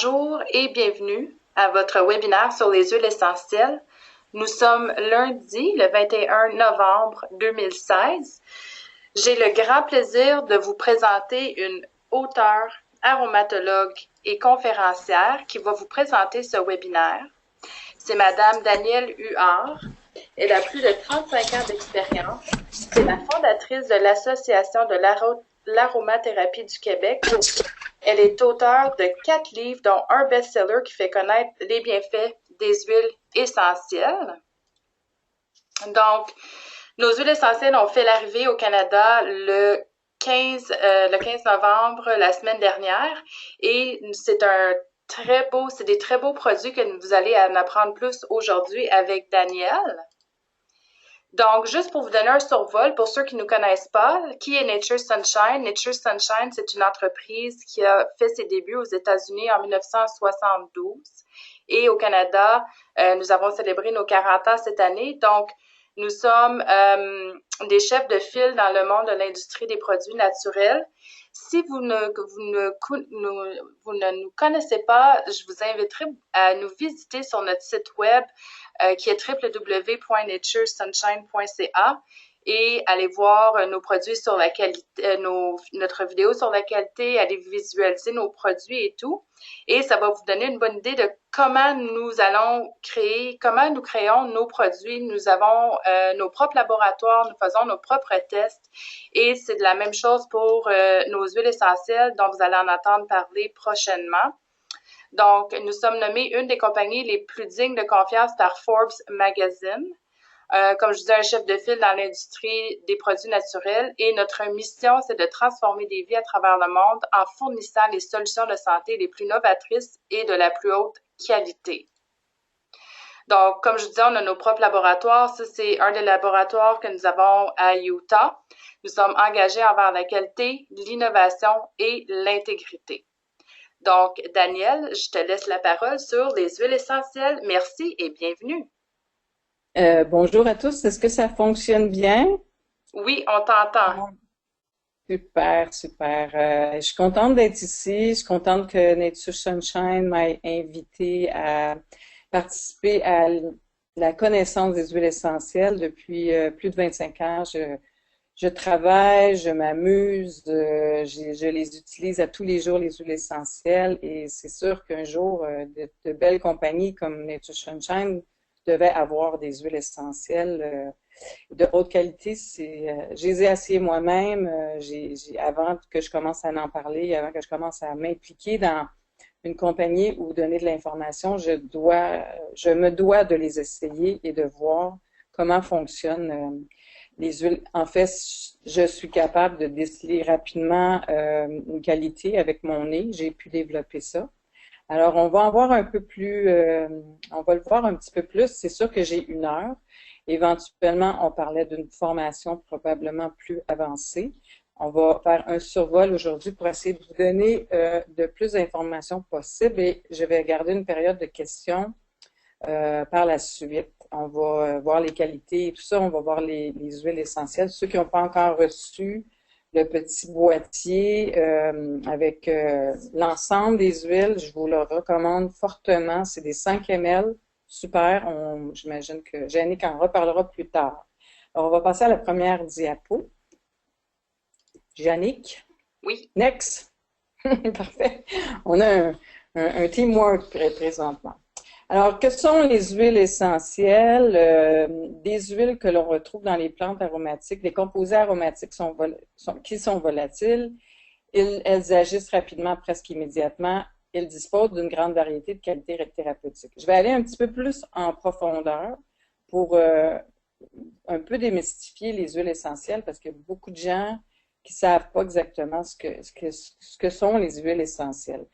Bonjour et bienvenue à votre webinaire sur les huiles essentielles. Nous sommes lundi, le 21 novembre 2016. J'ai le grand plaisir de vous présenter une auteure, aromatologue et conférencière qui va vous présenter ce webinaire. C'est Madame Danielle Huard. Elle a plus de 35 ans d'expérience. C'est la fondatrice de l'Association de l'aromathérapie du Québec. Elle est auteure de 4 livres, dont un best-seller qui fait connaître les bienfaits des huiles essentielles. Donc, nos huiles essentielles ont fait l'arrivée au Canada le 15 novembre, la semaine dernière, et c'est des très beaux produits que vous allez en apprendre plus aujourd'hui avec Danielle. Donc, juste pour vous donner un survol, pour ceux qui ne nous connaissent pas, qui est Nature Sunshine? Nature Sunshine, c'est une entreprise qui a fait ses débuts aux États-Unis en 1972 et au Canada, nous avons célébré nos 40 ans cette année. Donc, nous sommes des chefs de file dans le monde de l'industrie des produits naturels. Si vous ne nous connaissez pas, je vous inviterai à nous visiter sur notre site web qui est www.naturesunshine.ca et aller voir nos produits sur la qualité, notre vidéo sur la qualité, aller visualiser nos produits et tout. Et ça va vous donner une bonne idée de comment nous créons nos produits. Nous avons nos propres laboratoires, nous faisons nos propres tests et c'est de la même chose pour nos huiles essentielles dont vous allez en entendre parler prochainement. Donc, nous sommes nommés une des compagnies les plus dignes de confiance par Forbes Magazine. Comme je disais, un chef de file dans l'industrie des produits naturels et notre mission, c'est de transformer des vies à travers le monde en fournissant les solutions de santé les plus novatrices et de la plus haute qualité. Donc, comme je disais, on a nos propres laboratoires. Ça, c'est un des laboratoires que nous avons à Utah. Nous sommes engagés envers la qualité, l'innovation et l'intégrité. Donc, Danielle, je te laisse la parole sur les huiles essentielles. Merci et bienvenue. Bonjour à tous. Est-ce que ça fonctionne bien? Oui, on t'entend. Super, super. Je suis contente d'être ici. Je suis contente que Nature Sunshine m'ait invité à participer à la connaissance des huiles essentielles. Depuis plus de 25 ans, je travaille, je m'amuse, je les utilise à tous les jours, les huiles essentielles. Et c'est sûr qu'un jour, de belles compagnies comme Nature Sunshine devaient avoir des huiles essentielles de haute qualité. Je les ai essayées moi-même. Avant que je commence à en parler, avant que je commence à m'impliquer dans une compagnie ou donner de l'information, je me dois de les essayer et de voir comment fonctionnent les huiles. En fait, je suis capable de déceler rapidement une qualité avec mon nez. J'ai pu développer ça. Alors, on va en voir un peu plus, on va le voir un petit peu plus. C'est sûr que j'ai 1 heure. Éventuellement, on parlait d'une formation probablement plus avancée. On va faire un survol aujourd'hui pour essayer de vous donner de plus d'informations possibles et je vais garder une période de questions par la suite. On va voir les qualités et tout ça. On va voir les huiles essentielles. Ceux qui n'ont pas encore reçu le petit boîtier avec l'ensemble des huiles, je vous le recommande fortement. C'est des 5 ml. Super. J'imagine que Jannick en reparlera plus tard. Alors, on va passer à la première diapo. Jannick? Oui. Next. Parfait. On a un teamwork présentement. Alors, que sont les huiles essentielles? Des huiles que l'on retrouve dans les plantes aromatiques. Les composés aromatiques qui sont volatiles. Elles agissent rapidement, presque immédiatement. Ils disposent d'une grande variété de qualités thérapeutiques. Je vais aller un petit peu plus en profondeur pour un peu démystifier les huiles essentielles parce qu'il y a beaucoup de gens qui ne savent pas exactement ce que sont les huiles essentielles.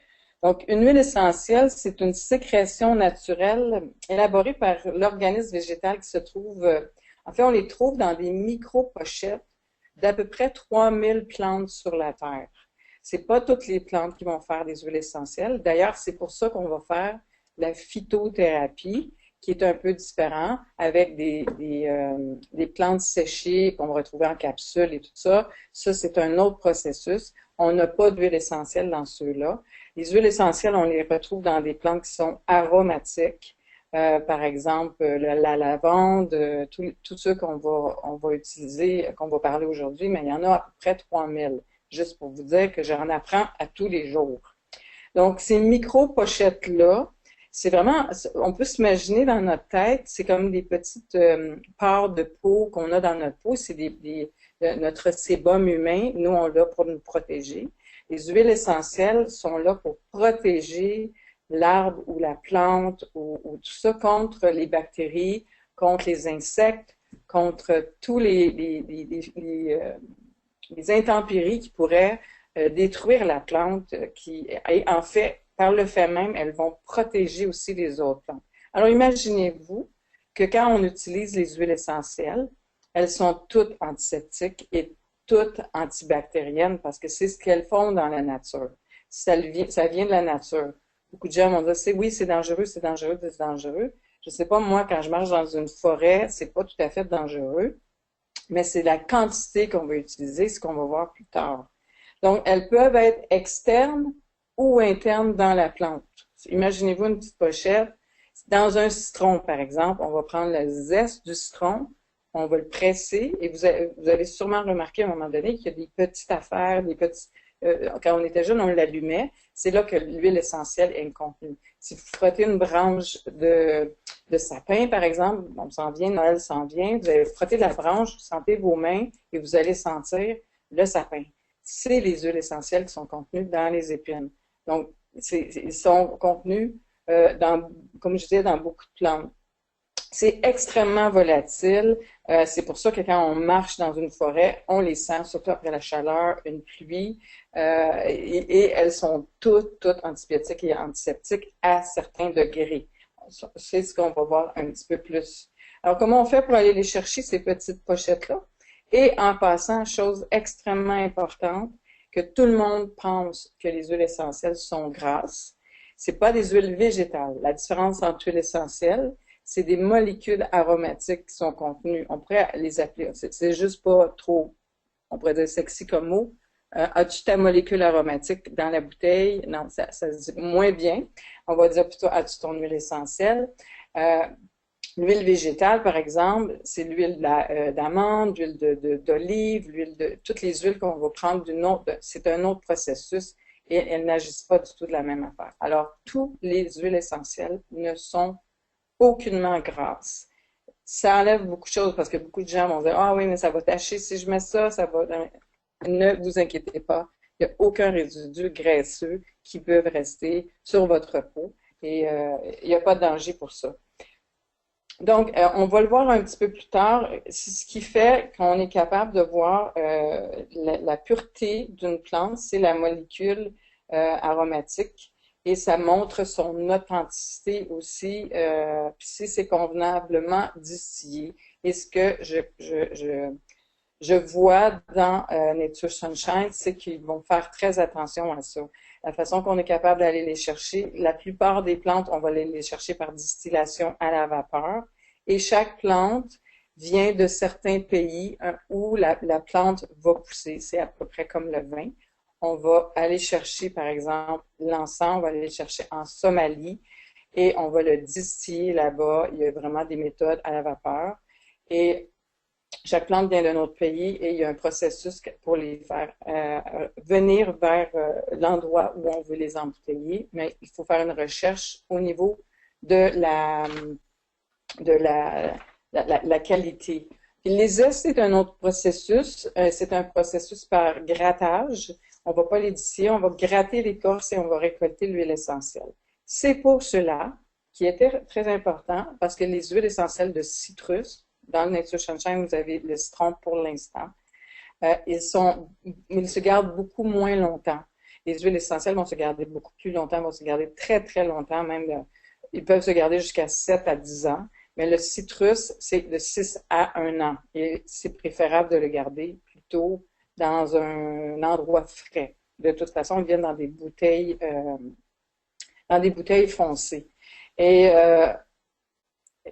Donc, une huile essentielle, c'est une sécrétion naturelle élaborée par l'organisme végétal qui se trouve, en fait, on les trouve dans des micro-pochettes d'à peu près 3000 plantes sur la Terre. C'est pas toutes les plantes qui vont faire des huiles essentielles. D'ailleurs, c'est pour ça qu'on va faire la phytothérapie, qui est un peu différent, avec des plantes séchées qu'on va retrouver en capsule et tout ça. Ça, c'est un autre processus. On n'a pas d'huile essentielle dans ceux-là. Les huiles essentielles, on les retrouve dans des plantes qui sont aromatiques. Par exemple, la lavande, tous ceux on va utiliser, qu'on va parler aujourd'hui, mais il y en a à peu près 3000, juste pour vous dire que j'en apprends à tous les jours. Donc, ces micro-pochettes-là, c'est vraiment, on peut s'imaginer dans notre tête, c'est comme des petites parts de peau qu'on a dans notre peau, c'est notre sébum humain, nous on l'a pour nous protéger. Les huiles essentielles sont là pour protéger l'arbre ou la plante ou tout ça contre les bactéries, contre les insectes, contre tous les intempéries qui pourraient détruire la plante, et en fait, par le fait même, elles vont protéger aussi les autres plantes. Alors imaginez-vous que quand on utilise les huiles essentielles, elles sont toutes antiseptiques et toutes antibactériennes parce que c'est ce qu'elles font dans la nature. Ça vient de la nature. Beaucoup de gens vont dire, oui, c'est dangereux, c'est dangereux, c'est dangereux. Je sais pas, moi, quand je marche dans une forêt, c'est pas tout à fait dangereux, mais c'est la quantité qu'on va utiliser, ce qu'on va voir plus tard. Donc, elles peuvent être externes ou internes dans la plante. Imaginez-vous une petite pochette. Dans un citron, par exemple, on va prendre le zeste du citron, on va le presser, et vous avez sûrement remarqué à un moment donné qu'il y a des petites affaires, quand on était jeune, on l'allumait. C'est là que l'huile essentielle est contenue. Si vous frottez une branche de sapin, par exemple, on s'en vient, Noël s'en vient, vous allez frotter la branche, vous sentez vos mains et vous allez sentir le sapin. C'est les huiles essentielles qui sont contenues dans les épines. Donc, ils sont contenus, comme je disais, dans beaucoup de plantes. C'est extrêmement volatile. C'est pour ça que quand on marche dans une forêt, on les sent, surtout après la chaleur, une pluie. Et elles sont toutes antibiotiques et antiseptiques à certains degrés. C'est ce qu'on va voir un petit peu plus. Alors, comment on fait pour aller les chercher, ces petites pochettes-là? Et en passant, chose extrêmement importante, que tout le monde pense que les huiles essentielles sont grasses. C'est pas des huiles végétales. La différence entre huiles essentielles, c'est des molécules aromatiques qui sont contenues. On pourrait les appeler, c'est juste pas trop, on pourrait dire sexy comme mot. As-tu ta molécule aromatique dans la bouteille? Non, ça se dit moins bien. On va dire plutôt, as-tu ton huile essentielle? L'huile végétale, par exemple, c'est l'huile d'amande, l'huile d'olive, toutes les huiles qu'on va prendre c'est un autre processus et elles n'agissent pas du tout de la même affaire. Alors, toutes les huiles essentielles ne sont aucunement grasses. Ça enlève beaucoup de choses parce que beaucoup de gens vont dire, ah oui, mais ça va tacher si je mets ça, ça va. Ne vous inquiétez pas. Il n'y a aucun résidu graisseux qui peut rester sur votre peau et il n'y a pas de danger pour ça. Donc, on va le voir un petit peu plus tard. C'est ce qui fait qu'on est capable de voir la pureté d'une plante, c'est la molécule aromatique et ça montre son authenticité aussi, puis si c'est convenablement distillé. Et ce que je vois dans Nature Sunshine, c'est qu'ils vont faire très attention à ça. La façon qu'on est capable d'aller les chercher, la plupart des plantes, on va aller les chercher par distillation à la vapeur. Et chaque plante vient de certains pays où la plante va pousser. C'est à peu près comme le vin. On va aller chercher, par exemple, l'encens, on va aller le chercher en Somalie et on va le distiller là-bas. Il y a vraiment des méthodes à la vapeur. Et chaque plante vient d'un autre pays et il y a un processus pour les faire venir vers l'endroit où on veut les embouteiller, mais il faut faire une recherche au niveau de la qualité. Puis les zestes, c'est un autre processus. C'est un processus par grattage. On va pas les distiller, on va gratter l'écorce et on va récolter l'huile essentielle. C'est pour cela qui était très important parce que les huiles essentielles de citrus, dans le Nature Sunshine, vous avez le citron pour l'instant. Ils se gardent beaucoup moins longtemps. Les huiles essentielles vont se garder beaucoup plus longtemps, vont se garder très, très longtemps, même ils peuvent se garder jusqu'à 7 à 10 ans. Mais le citrus, c'est de 6 à 1 an. Et c'est préférable de le garder plutôt dans un endroit frais. De toute façon, ils viennent dans des bouteilles foncées. Et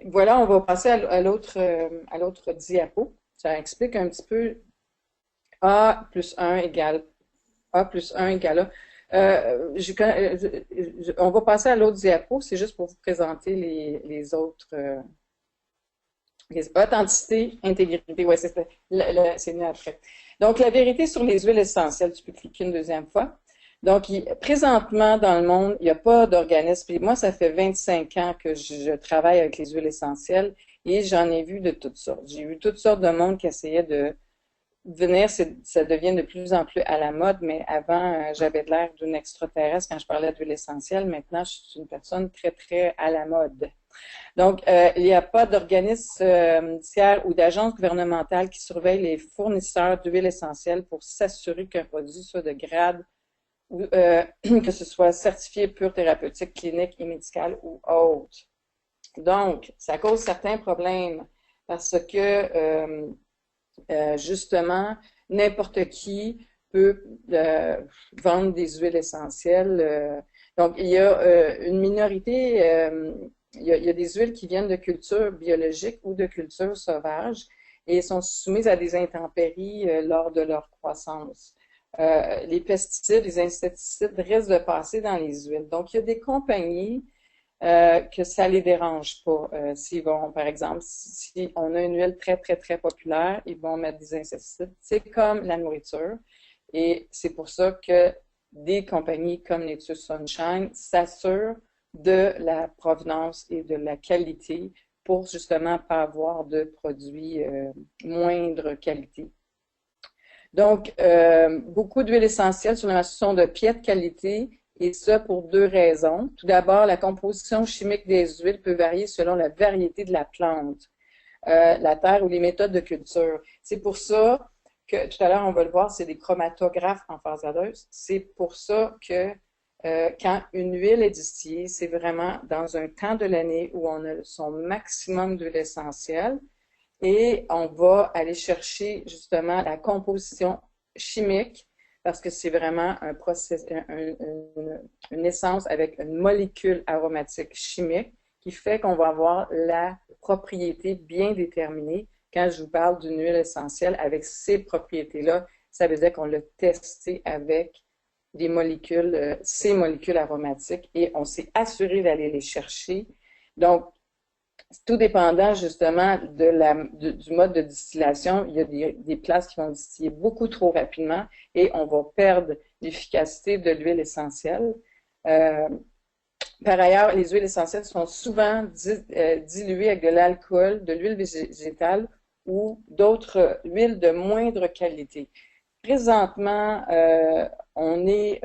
voilà, on va passer à l'autre diapo. Ça explique un petit peu A plus 1 égale A. On va passer à l'autre diapo, c'est juste pour vous présenter les autres. Authenticité, intégrité, ouais, c'est mieux après. Donc, la vérité sur les huiles essentielles, tu peux cliquer une deuxième fois. Donc, présentement, dans le monde, il n'y a pas d'organisme. Puis moi, ça fait 25 ans que je travaille avec les huiles essentielles et j'en ai vu de toutes sortes. J'ai vu toutes sortes de monde qui essayait de venir, ça devient de plus en plus à la mode, mais avant, j'avais de l'air d'une extraterrestre quand je parlais d'huile essentielle. Maintenant, je suis une personne très, très à la mode. Donc, il n'y a pas d'organisme tiers ou d'agence gouvernementale qui surveille les fournisseurs d'huile essentielle pour s'assurer qu'un produit soit de grade ou que ce soit certifié pur thérapeutique, clinique et médical ou autre. Donc, ça cause certains problèmes parce que justement, n'importe qui peut vendre des huiles essentielles. Donc, il y a une minorité, il y a des huiles qui viennent de cultures biologiques ou de cultures sauvages et sont soumises à des intempéries lors de leur croissance. Les pesticides, les insecticides risquent de passer dans les huiles. Donc, il y a des compagnies que ça les dérange pas. S'ils vont, par exemple, si on a une huile très, très, très populaire, ils vont mettre des insecticides. C'est comme la nourriture. Et c'est pour ça que des compagnies comme Nature Sunshine s'assurent de la provenance et de la qualité pour justement pas avoir de produits moindre qualité. Donc, beaucoup d'huiles essentielles sur le marché sont de piètre qualité et ça pour deux raisons. Tout d'abord, la composition chimique des huiles peut varier selon la variété de la plante, la terre ou les méthodes de culture. C'est pour ça que, tout à l'heure, on va le voir, c'est des chromatographes en phasadeuse. C'est pour ça que quand une huile est distillée, c'est vraiment dans un temps de l'année où on a son maximum d'huile essentielle et on va aller chercher justement la composition chimique parce que c'est vraiment un process, une essence avec une molécule aromatique chimique qui fait qu'on va avoir la propriété bien déterminée. Quand je vous parle d'une huile essentielle avec ces propriétés-là, ça veut dire qu'on l'a testé avec des molécules, ces molécules aromatiques et on s'est assuré d'aller les chercher. Donc, tout dépendant justement du mode de distillation, il y a des places qui vont distiller beaucoup trop rapidement et on va perdre l'efficacité de l'huile essentielle. Par ailleurs, les huiles essentielles sont souvent diluées avec de l'alcool, de l'huile végétale ou d'autres huiles de moindre qualité. Présentement, on est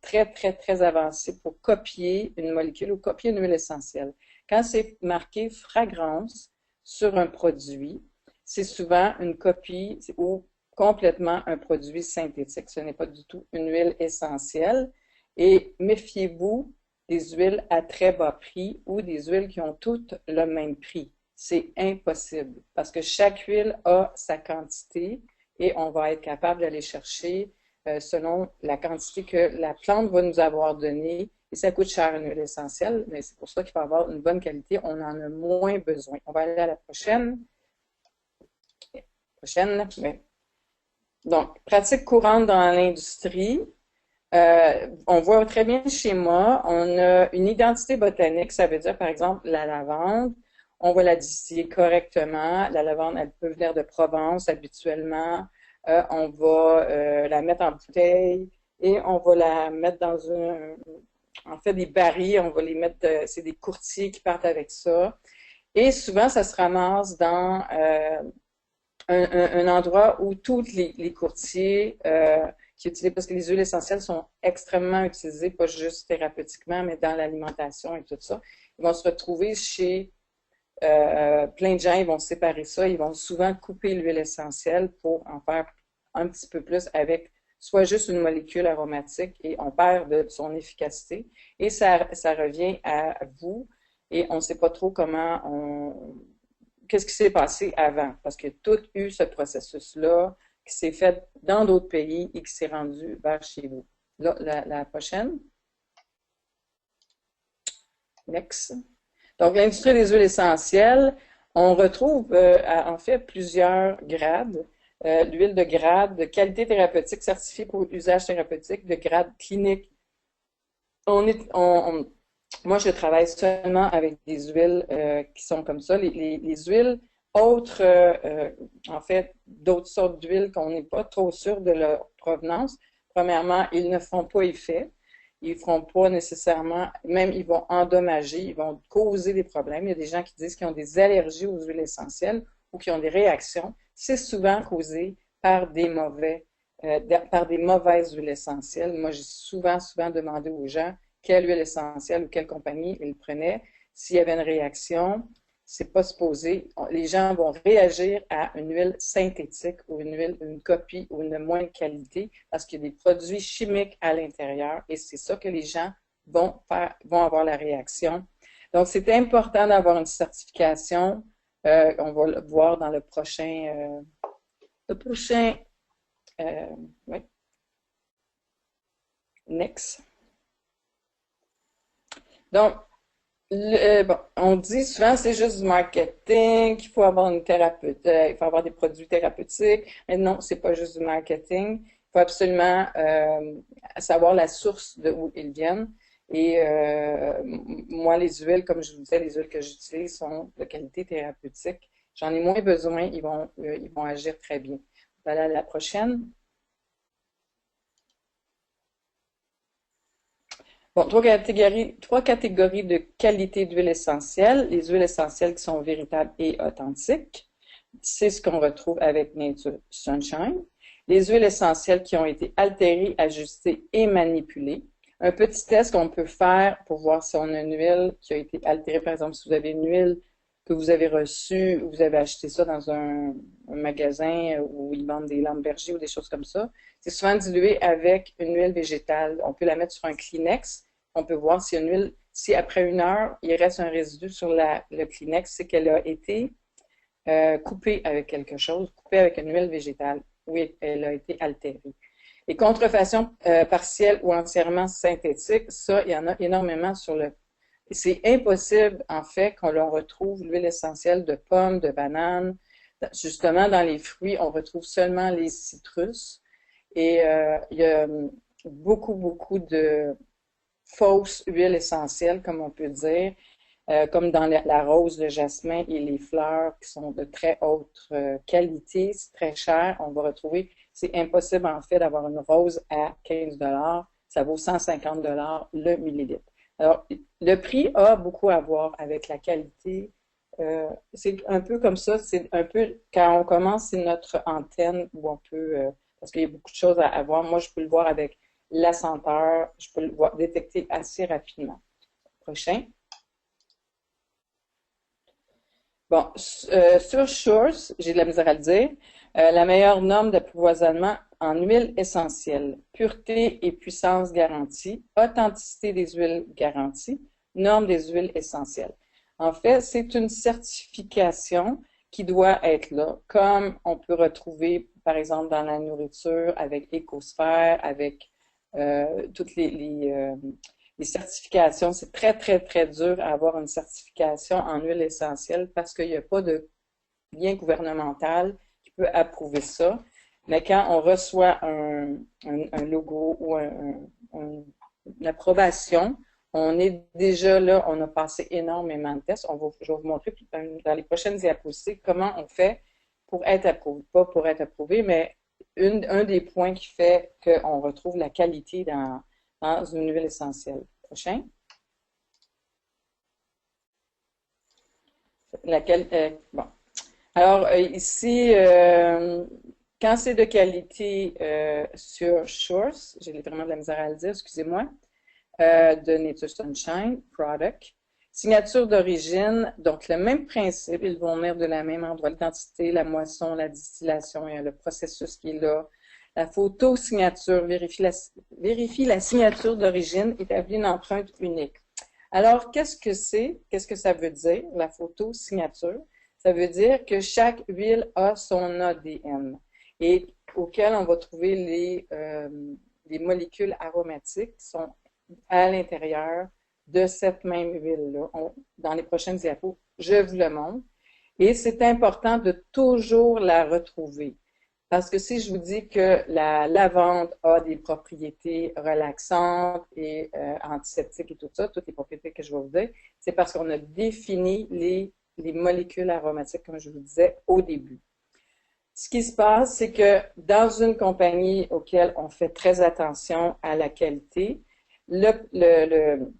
très, très, très avancé pour copier une molécule ou copier une huile essentielle. Quand c'est marqué fragrance sur un produit, c'est souvent une copie ou complètement un produit synthétique. Ce n'est pas du tout une huile essentielle. Et méfiez-vous des huiles à très bas prix ou des huiles qui ont toutes le même prix. C'est impossible parce que chaque huile a sa quantité et on va être capable d'aller chercher selon la quantité que la plante va nous avoir donnée. Et ça coûte cher une huile essentielle, mais c'est pour ça qu'il faut avoir une bonne qualité. On en a moins besoin. On va aller à la prochaine. Donc, pratique courante dans l'industrie. On voit très bien le schéma. On a une identité botanique. Ça veut dire, par exemple, la lavande. On va la distiller correctement. La lavande, elle peut venir de Provence habituellement. On va la mettre en bouteille et on va la mettre dans en fait, des barils, on va les mettre, c'est des courtiers qui partent avec ça. Et souvent, ça se ramasse dans un endroit où tous les courtiers qui utilisent, parce que les huiles essentielles sont extrêmement utilisées, pas juste thérapeutiquement, mais dans l'alimentation et tout ça. Ils vont se retrouver chez plein de gens, ils vont séparer ça, ils vont souvent couper l'huile essentielle pour en faire un petit peu plus avec soit juste une molécule aromatique et on perd de son efficacité. Et ça revient à vous et on ne sait pas trop qu'est-ce qui s'est passé avant, parce qu'il y a tout eu ce processus-là qui s'est fait dans d'autres pays et qui s'est rendu vers chez vous. Là, la prochaine. Next. Donc, l'industrie des huiles essentielles, on retrouve en fait plusieurs grades. l'huile de grade de qualité thérapeutique certifiée pour usage thérapeutique de grade clinique. Moi, je travaille seulement avec des huiles qui sont comme ça. Les huiles autres, en fait, d'autres sortes d'huiles qu'on n'est pas trop sûr de leur provenance. Premièrement, ils ne font pas effet. Ils ne feront pas nécessairement, même ils vont endommager, ils vont causer des problèmes. Il y a des gens qui disent qu'ils ont des allergies aux huiles essentielles ou qui ont des réactions. C'est souvent causé par par des mauvaises huiles essentielles. Moi, j'ai souvent demandé aux gens quelle huile essentielle ou quelle compagnie ils prenaient. S'il y avait une réaction, c'est pas supposé. Les gens vont réagir à une huile synthétique ou une copie ou une moindre qualité parce qu'il y a des produits chimiques à l'intérieur et c'est ça que les gens vont avoir la réaction. Donc, c'est important d'avoir une certification. On va le voir dans le prochain, oui. Next. Donc, bon, on dit souvent c'est juste du marketing, qu'il faut avoir une thérapeute, il faut avoir des produits thérapeutiques. Mais non, c'est pas juste du marketing. Il faut absolument savoir la source de où ils viennent. Et moi, les huiles, comme je vous disais, les huiles que j'utilise sont de qualité thérapeutique. J'en ai moins besoin, ils vont agir très bien. Voilà la prochaine. Bon, trois catégories de qualité d'huile essentielle. Les huiles essentielles qui sont véritables et authentiques. C'est ce qu'on retrouve avec Nature Sunshine. Les huiles essentielles qui ont été altérées, ajustées et manipulées. Un petit test qu'on peut faire pour voir si on a une huile qui a été altérée. Par exemple, si vous avez une huile que vous avez reçue, ou vous avez acheté ça dans un magasin où ils vendent des lampes berger ou des choses comme ça, c'est souvent dilué avec une huile végétale. On peut la mettre sur un Kleenex. On peut voir si une huile, si après 1 heure, il reste un résidu sur le Kleenex, c'est qu'elle a été coupée avec quelque chose, coupée avec une huile végétale, ou elle a été altérée. Les contrefaçons partielles ou entièrement synthétiques, ça, il y en a énormément sur le... C'est impossible, en fait, qu'on retrouve l'huile essentielle de pommes, de bananes. Justement, dans les fruits, on retrouve seulement les citrus. Et il y a beaucoup de fausses huiles essentielles, comme on peut dire, comme dans la rose, le jasmin et les fleurs qui sont de très haute qualité, c'est très cher. On va retrouver, c'est impossible en fait d'avoir une rose à 15 $, ça vaut 150 $ le millilitre. Alors, le prix a beaucoup à voir avec la qualité. C'est un peu comme ça, c'est un peu, quand on commence, c'est notre antenne où on peut, parce qu'il y a beaucoup de choses à voir. Moi, je peux le voir avec la senteur, je peux le voir, détecter assez rapidement. Prochain. Bon, sur Shores, j'ai de la misère à le dire, la meilleure norme d'approvisionnement en huile essentielle, pureté et puissance garantie, authenticité des huiles garantie, norme des huiles essentielles. En fait, c'est une certification qui doit être là, comme on peut retrouver, par exemple, dans la nourriture avec Écosphère, avec toutes les certifications. C'est très dur à avoir une certification en huile essentielle parce qu'il n'y a pas de lien gouvernemental qui peut approuver ça. Mais quand on reçoit un logo ou une approbation, on est déjà là, on a passé énormément de tests. Je vais vous montrer dans les prochaines diapositives comment on fait pour être approuvé. Pas pour être approuvé, mais un des points qui fait qu'on retrouve la qualité dans une huile essentielle. Prochain. Bon. Alors, ici, quand c'est de qualité sur Shores, j'ai vraiment de la misère à le dire, excusez-moi, de Nature Sunshine Product. Signature d'origine, donc le même principe, ils vont venir de la même endroit, l'identité, la moisson, la distillation, il y a le processus qui est là. La photo signature vérifie la signature d'origine, établit une empreinte unique. Alors, qu'est-ce que c'est? Qu'est-ce que ça veut dire, la photo signature? Ça veut dire que chaque huile a son ADN et auquel on va trouver les molécules aromatiques qui sont à l'intérieur de cette même huile-là. Dans les prochaines diapos, je vous le montre. Et c'est important de toujours la retrouver. Parce que si je vous dis que la lavande a des propriétés relaxantes et antiseptiques et tout ça, toutes les propriétés que je vais vous dire, c'est parce qu'on a défini les molécules aromatiques, comme je vous disais au début. Ce qui se passe, c'est que dans une compagnie auquel on fait très attention à la qualité, le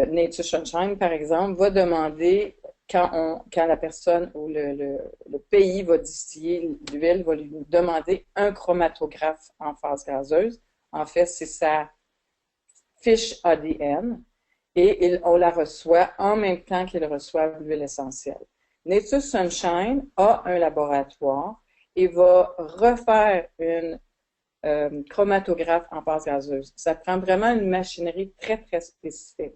Nature Sunshine, par exemple, va demander, quand la personne ou le pays va distiller l'huile, va lui demander un chromatographe en phase gazeuse. En fait, c'est sa fiche ADN et on la reçoit en même temps qu'il reçoit l'huile essentielle. Nature Sunshine a un laboratoire et va refaire une chromatographe en phase gazeuse. Ça prend vraiment une machinerie très, très spécifique.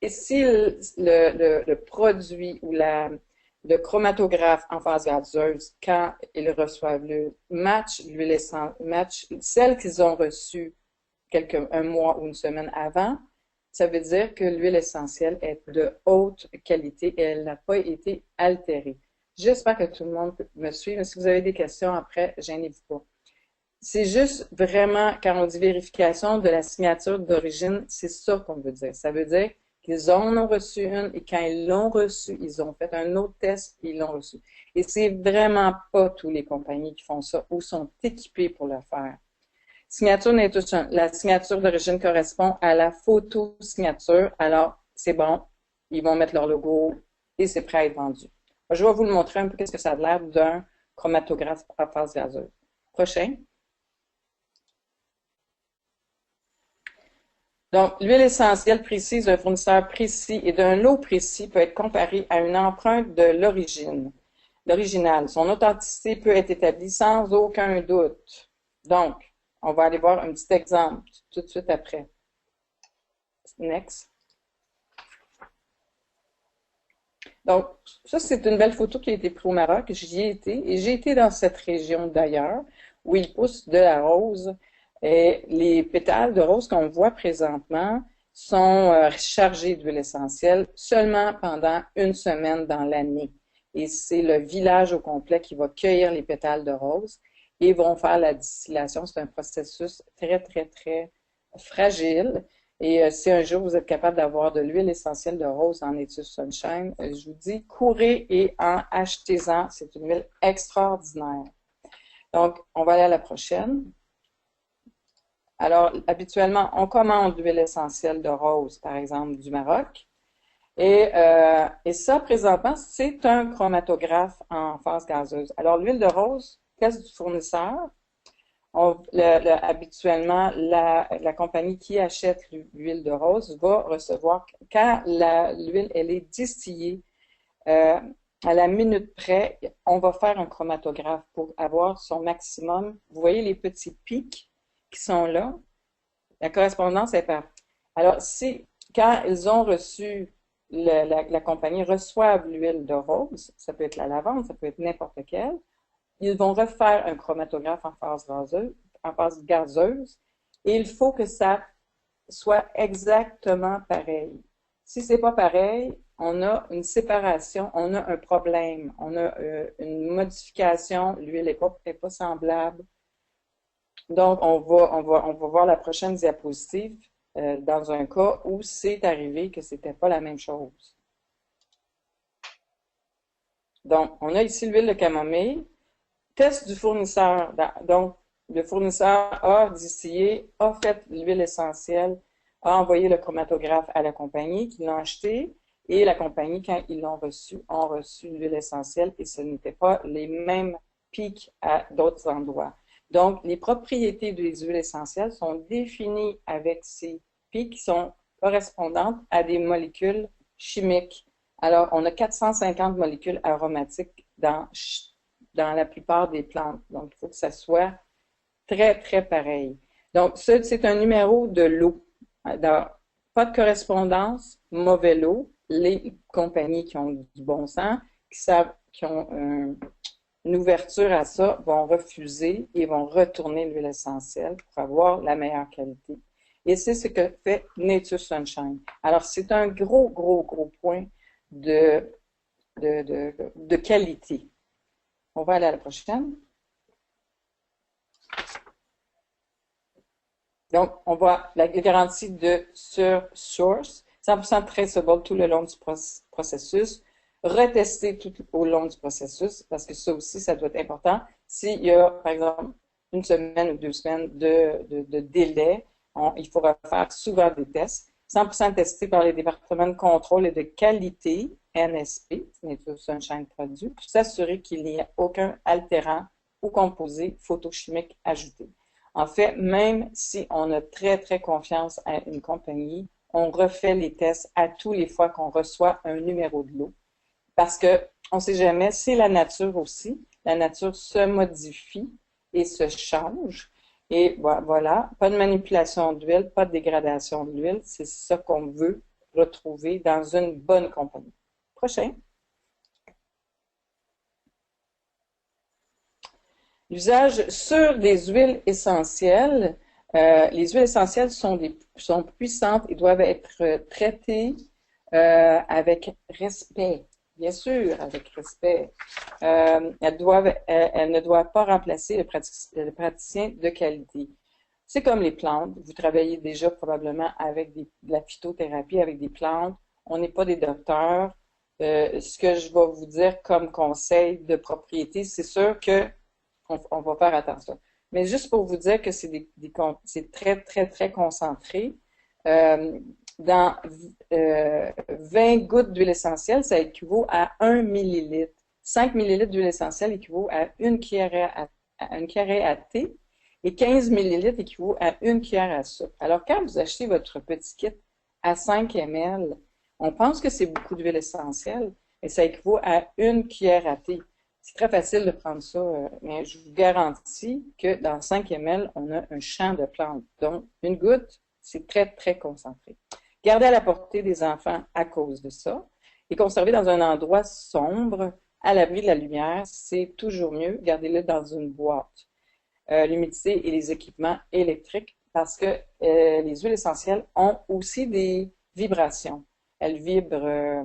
Et si le produit ou le chromatographe en phase gazeuse, quand ils reçoivent match celle qu'ils ont reçue un mois ou une semaine avant, ça veut dire que l'huile essentielle est de haute qualité et elle n'a pas été altérée. J'espère que tout le monde me suit, mais si vous avez des questions après, gênez-vous pas. C'est juste vraiment, quand on dit vérification de la signature d'origine, c'est ça qu'on veut dire. Ça veut dire qu'ils en ont reçu une et quand ils l'ont reçue, ils ont fait un autre test et ils l'ont reçu. Et c'est vraiment pas toutes les compagnies qui font ça ou sont équipées pour le faire. La signature d'origine correspond à la photo signature. Alors, c'est bon. Ils vont mettre leur logo et c'est prêt à être vendu. Je vais vous le montrer un peu qu'est-ce que ça a l'air d'un chromatographe à phase gazeuse. Prochain. Donc, l'huile essentielle précise d'un fournisseur précis et d'un lot précis peut être comparée à une empreinte de l'original. Son authenticité peut être établie sans aucun doute. Donc, on va aller voir un petit exemple tout de suite après. Next. Donc, ça, c'est une belle photo qui a été prise au Maroc. J'y ai été et j'ai été dans cette région d'ailleurs où il pousse de la rose. Et les pétales de rose qu'on voit présentement sont chargés d'huile essentielle seulement pendant une semaine dans l'année. Et c'est le village au complet qui va cueillir les pétales de rose et vont faire la distillation. C'est un processus très, très, très fragile. Et si un jour vous êtes capable d'avoir de l'huile essentielle de rose en Nature Sunshine, je vous dis, courez et achetez-en. C'est une huile extraordinaire. Donc, on va aller à la prochaine. Alors, habituellement, on commande l'huile essentielle de rose, par exemple, du Maroc. Et ça, présentement, c'est un chromatographe en phase gazeuse. Alors, l'huile de rose, test du fournisseur. Habituellement, la compagnie qui achète l'huile de rose va recevoir, quand l'huile elle est distillée à la minute près, on va faire un chromatographe pour avoir son maximum. Vous voyez les petits pics qui sont là? La correspondance est parfaite. Alors, quand ils ont reçu, la compagnie reçoivent l'huile de rose, ça peut être la lavande, ça peut être n'importe quelle, ils vont refaire un chromatographe en phase gazeuse, et il faut que ça soit exactement pareil. Si c'est pas pareil, on a une séparation, on a un problème, on a une modification, l'huile n'est pas semblable. Donc, on va voir la prochaine diapositive dans un cas où c'est arrivé que c'était pas la même chose. Donc, on a ici l'huile de camomille. Test du fournisseur. Donc, le fournisseur a distillé, a fait l'huile essentielle, a envoyé le chromatographe à la compagnie qui l'a acheté et la compagnie, quand ils l'ont reçu, ont reçu l'huile essentielle et ce n'était pas les mêmes pics à d'autres endroits. Donc, les propriétés des huiles essentielles sont définies avec ces pics qui sont correspondantes à des molécules chimiques. Alors, on a 450 molécules aromatiques dans la plupart des plantes. Donc, il faut que ça soit très, très pareil. Donc, c'est un numéro de lot. Pas de correspondance, mauvais lot. Les compagnies qui ont du bon sens, qui ont une ouverture à ça, vont refuser et vont retourner l'huile essentielle pour avoir la meilleure qualité. Et c'est ce que fait Nature Sunshine. Alors, c'est un gros, gros, gros point de qualité. On va aller à la prochaine. Donc, on voit la garantie de source, 100% traceable tout le long du processus, retester tout au long du processus, parce que ça aussi, ça doit être important. S'il y a, par exemple, une semaine ou 2 semaines de délai, il faut refaire souvent des tests. 100% testé par les départements de contrôle et de qualité, NSP, Nature Sunshine Produit, pour s'assurer qu'il n'y a aucun altérant ou composé photochimique ajouté. En fait, même si on a très, très confiance à une compagnie, on refait les tests à tous les fois qu'on reçoit un numéro de lot. Parce que on ne sait jamais, c'est la nature aussi. La nature se modifie et se change. Et voilà, pas de manipulation d'huile, pas de dégradation de l'huile. C'est ça qu'on veut retrouver dans une bonne compagnie. Prochain. L'usage sur des huiles essentielles. Les huiles essentielles sont puissantes et doivent être traitées avec respect. Bien sûr, avec respect. Elles ne doivent pas remplacer le praticien de qualité. C'est comme les plantes. Vous travaillez déjà probablement avec de la phytothérapie, avec des plantes. On n'est pas des docteurs. Ce que je vais vous dire comme conseil de propriété, c'est sûr que on va faire attention. Mais juste pour vous dire que c'est très, très, très concentré. Dans 20 gouttes d'huile essentielle, ça équivaut à 1 millilitre. 5 millilitres d'huile essentielle équivaut à une cuillère à thé et 15 millilitres équivaut à une cuillère à soupe. Alors, quand vous achetez votre petit kit à 5 ml, on pense que c'est beaucoup d'huile essentielle, mais ça équivaut à une cuillère à thé. C'est très facile de prendre ça, mais je vous garantis que dans 5 ml, on a un champ de plantes. Donc, une goutte, c'est très, très concentré. Gardez à la portée des enfants à cause de ça. Et conserver dans un endroit sombre, à l'abri de la lumière, c'est toujours mieux. Gardez-le dans une boîte. L'humidité et les équipements électriques, parce que les huiles essentielles ont aussi des vibrations. Elles vibrent.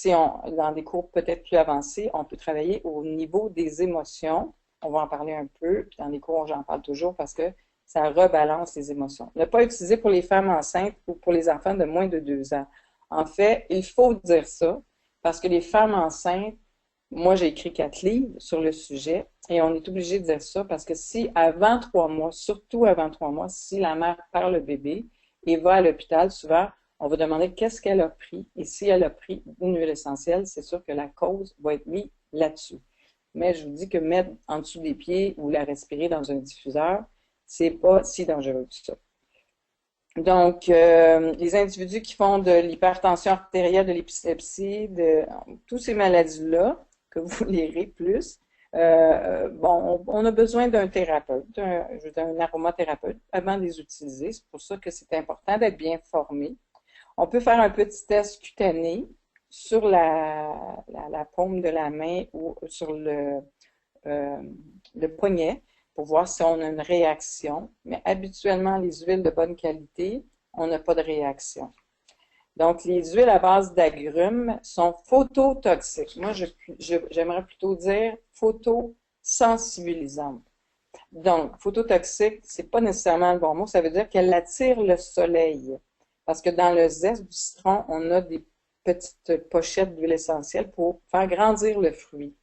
Dans des cours peut-être plus avancés, on peut travailler au niveau des émotions. On va en parler un peu. Puis dans les cours, j'en parle toujours parce que ça rebalance les émotions. Ne pas utiliser pour les femmes enceintes ou pour les enfants de moins de 2 ans. En fait, il faut dire ça parce que les femmes enceintes, moi j'ai écrit 4 livres sur le sujet et on est obligé de dire ça parce que si avant 3 mois, surtout avant 3 mois, si la mère perd le bébé et va à l'hôpital, souvent on va demander qu'est-ce qu'elle a pris et si elle a pris une huile essentielle, c'est sûr que la cause va être mise là-dessus. Mais je vous dis que mettre en dessous des pieds ou la respirer dans un diffuseur, c'est pas si dangereux que ça. Donc, les individus qui font de l'hypertension artérielle, de l'épilepsie, de toutes ces maladies-là, que vous lirez plus, bon, on a besoin d'un thérapeute, d'un aromathérapeute avant de les utiliser. C'est pour ça que c'est important d'être bien formé. On peut faire un petit test cutané sur la paume de la main ou sur le poignet pour voir si on a une réaction. Mais habituellement, les huiles de bonne qualité, on n'a pas de réaction. Donc, les huiles à base d'agrumes sont phototoxiques. Moi, j'aimerais plutôt dire photosensibilisantes. Donc, phototoxique, c'est pas nécessairement le bon mot. Ça veut dire qu'elle attire le soleil. Parce que dans le zeste du citron, on a des petites pochettes d'huile essentielle pour faire grandir le fruit.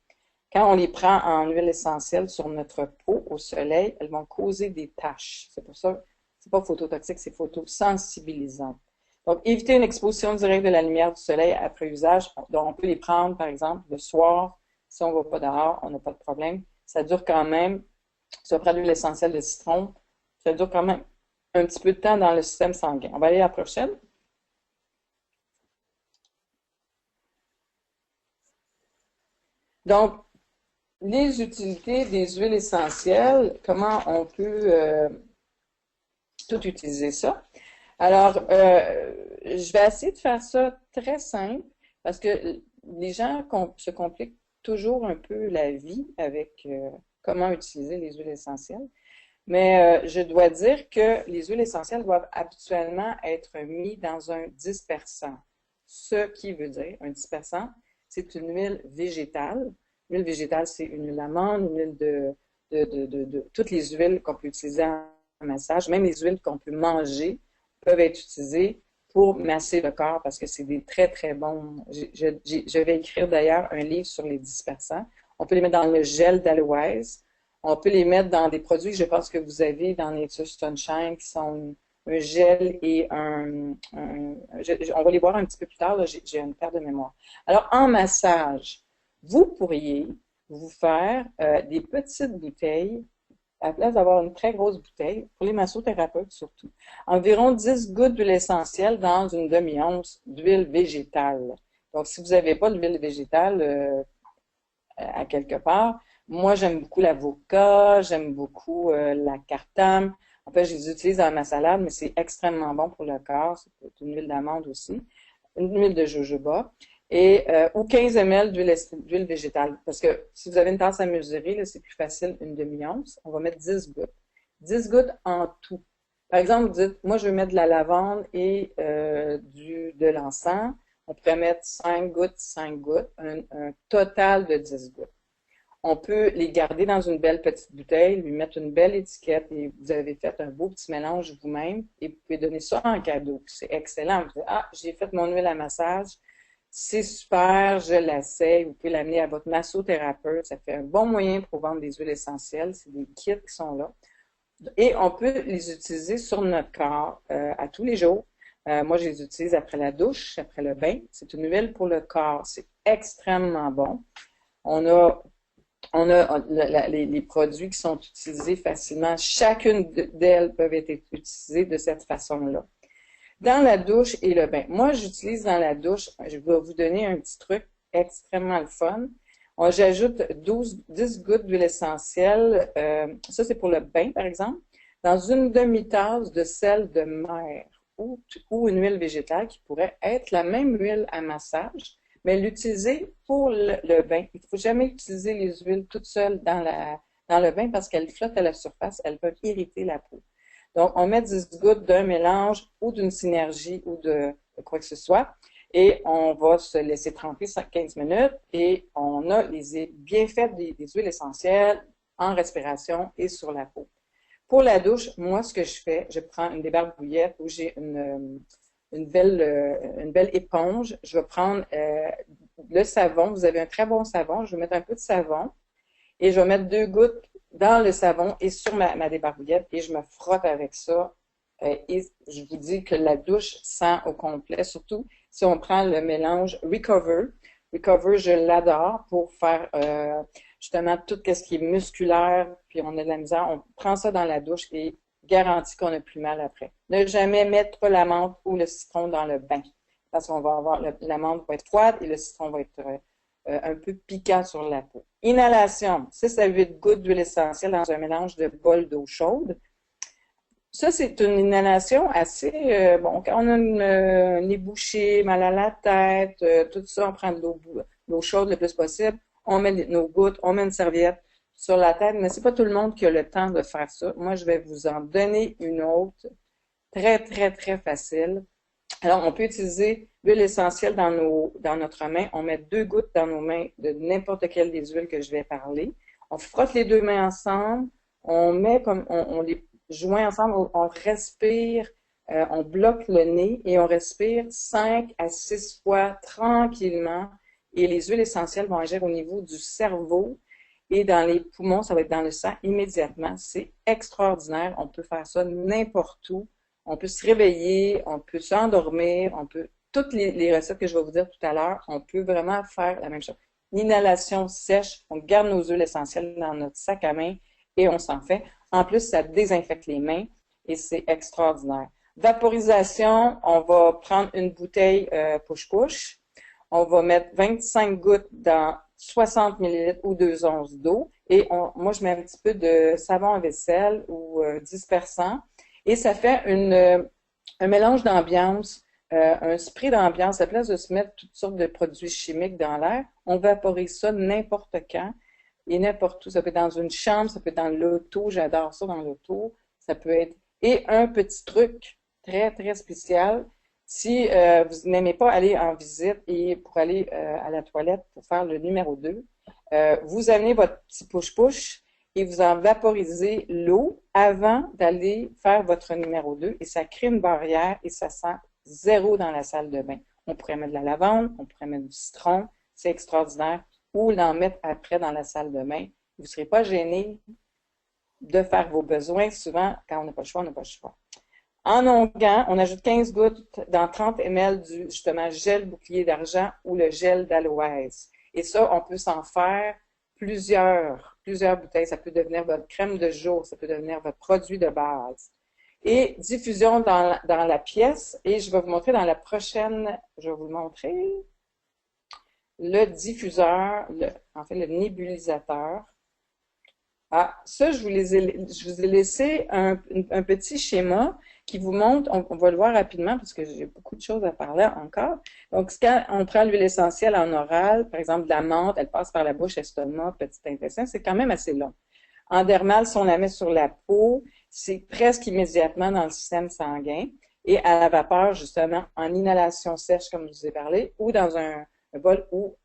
Quand on les prend en huile essentielle sur notre peau au soleil, elles vont causer des taches. C'est pour ça, c'est pas phototoxique, c'est photosensibilisant. Donc, éviter une exposition directe de la lumière du soleil après usage. Donc, on peut les prendre, par exemple, le soir. Si on ne va pas dehors, on n'a pas de problème. Ça dure quand même, si on prend de l'huile essentielle de citron, ça dure quand même un petit peu de temps dans le système sanguin. On va aller à la prochaine. Donc, les utilités des huiles essentielles, comment on peut tout utiliser ça. Alors, je vais essayer de faire ça très simple parce que les gens se compliquent toujours un peu la vie avec comment utiliser les huiles essentielles. Mais je dois dire que les huiles essentielles doivent habituellement être mis dans un dispersant. Ce qui veut dire, un dispersant, c'est une huile végétale. L'huile végétale, c'est une huile d'amande, une huile de toutes les huiles qu'on peut utiliser en massage, même les huiles qu'on peut manger peuvent être utilisées pour masser le corps parce que c'est des très, très bons. Je vais écrire d'ailleurs un livre sur les dispersants. On peut les mettre dans le gel d'aloès. On peut les mettre dans des produits que je pense que vous avez dans Nature Sunshine qui sont un gel et on va les voir un petit peu plus tard, j'ai une paire de mémoire. Alors, en massage, vous pourriez vous faire des petites bouteilles à la place d'avoir une très grosse bouteille, pour les massothérapeutes surtout, environ 10 gouttes d'huile essentielle dans une demi-once d'huile végétale. Donc, si vous n'avez pas d'huile végétale à quelque part, moi, j'aime beaucoup l'avocat, j'aime beaucoup la cartame. En fait, je les utilise dans ma salade, mais c'est extrêmement bon pour le corps. C'est une huile d'amande aussi, une huile de jojoba ou 15 ml d'huile végétale. Parce que si vous avez une tasse à mesurer, c'est plus facile, une demi-once. On va mettre 10 gouttes. 10 gouttes en tout. Par exemple, vous dites, moi, je veux mettre de la lavande et de l'encens. On pourrait mettre 5 gouttes, un total de 10 gouttes. On peut les garder dans une belle petite bouteille, lui mettre une belle étiquette et vous avez fait un beau petit mélange vous-même et vous pouvez donner ça en cadeau. C'est excellent. Vous dites, ah, j'ai fait mon huile à massage, c'est super, je l'essaye. Vous pouvez l'amener à votre massothérapeute. Ça fait un bon moyen pour vendre des huiles essentielles. C'est des kits qui sont là. Et on peut les utiliser sur notre corps à tous les jours. Moi, je les utilise après la douche, après le bain. C'est une huile pour le corps. C'est extrêmement bon. On a les produits qui sont utilisés facilement. Chacune d'elles peuvent être utilisées de cette façon-là. Dans la douche et le bain. Moi, j'utilise dans la douche, je vais vous donner un petit truc extrêmement le fun. J'ajoute 10 gouttes d'huile essentielle. Ça, c'est pour le bain, par exemple. Dans une demi-tasse de sel de mer ou une huile végétale qui pourrait être la même huile à massage, mais l'utiliser pour le bain. Il ne faut jamais utiliser les huiles toutes seules dans le bain parce qu'elles flottent à la surface, elles peuvent irriter la peau. Donc, on met 10 gouttes d'un mélange ou d'une synergie ou de quoi que ce soit et on va se laisser tremper 15 minutes et on a les bienfaits des huiles essentielles en respiration et sur la peau. Pour la douche, moi, ce que je fais, je prends une débarbouillette où j'ai une belle éponge. Je vais prendre le savon. Vous avez un très bon savon. Je vais mettre un peu de savon et je vais mettre 2 gouttes dans le savon et sur ma débarbouillette et je me frotte avec ça. Et je vous dis que la douche sent au complet, surtout si on prend le mélange Recover. Recover, je l'adore pour faire justement tout ce qui est musculaire, puis on a de la misère. On prend ça dans la douche et garantit qu'on n'a plus mal après. Ne jamais mettre la menthe ou le citron dans le bain parce qu'on va avoir, la menthe va être froide et le citron va être un peu piquant sur la peau. Inhalation, 6 à 8 gouttes d'huile essentielle dans un mélange de bol d'eau chaude. Ça, c'est une inhalation assez, bon, quand on a un nez bouché, mal à la tête, tout ça, on prend de l'eau chaude le plus possible, on met nos gouttes, on met une serviette sur la tête, mais c'est pas tout le monde qui a le temps de faire ça. Moi, je vais vous en donner une autre, très, très, très facile. Alors, on peut utiliser l'huile essentielle dans notre main. On met 2 gouttes dans nos mains de n'importe quelle des huiles que je vais parler. On frotte les 2 mains ensemble. On met on les joint ensemble. On respire. On bloque le nez et on respire 5 à 6 fois tranquillement. Et les huiles essentielles vont agir au niveau du cerveau et dans les poumons. Ça va être dans le sang immédiatement. C'est extraordinaire. On peut faire ça n'importe où. On peut se réveiller, on peut s'endormir, toutes les recettes que je vais vous dire tout à l'heure, on peut vraiment faire la même chose. L'inhalation sèche, on garde nos huiles essentielles dans notre sac à main et on s'en fait. En plus, ça désinfecte les mains et c'est extraordinaire. Vaporisation, on va prendre une bouteille push-push. On va mettre 25 gouttes dans 60 ml ou 2 onces d'eau et moi, je mets un petit peu de savon à vaisselle ou dispersant. Et ça fait un mélange d'ambiance, un spray d'ambiance. À la place de se mettre toutes sortes de produits chimiques dans l'air, on vaporise ça n'importe quand et n'importe où. Ça peut être dans une chambre, ça peut être dans l'auto. J'adore ça dans l'auto. Ça peut être... Et un petit truc très, très spécial. Si vous n'aimez pas aller en visite et pour aller à la toilette pour faire le numéro 2, vous amenez votre petit push-push et vous en vaporisez l'eau avant d'aller faire votre numéro 2 et ça crée une barrière et ça sent zéro dans la salle de bain. On pourrait mettre de la lavande, on pourrait mettre du citron, c'est extraordinaire, ou l'en mettre après dans la salle de bain. Vous ne serez pas gêné de faire vos besoins. Souvent, quand on n'a pas le choix, on n'a pas le choix. En onguant, on ajoute 15 gouttes dans 30 ml du, justement, gel bouclier d'argent ou le gel d'aloès. Et ça, on peut s'en faire plusieurs bouteilles. Ça peut devenir votre crème de jour, ça peut devenir votre produit de base. Et diffusion dans la pièce. Et je vais vous montrer dans la prochaine, je vais vous montrer le diffuseur, en fait le nébulisateur. Ah, ça, je vous ai laissé un petit schéma qui vous montre, on va le voir rapidement parce que j'ai beaucoup de choses à parler encore. Donc, quand on prend l'huile essentielle en oral, par exemple de la menthe, elle passe par la bouche, estomac, petit intestin, c'est quand même assez long. En dermal, si on la met sur la peau, c'est presque immédiatement dans le système sanguin et à la vapeur, justement, en inhalation sèche, comme je vous ai parlé, ou dans un bol où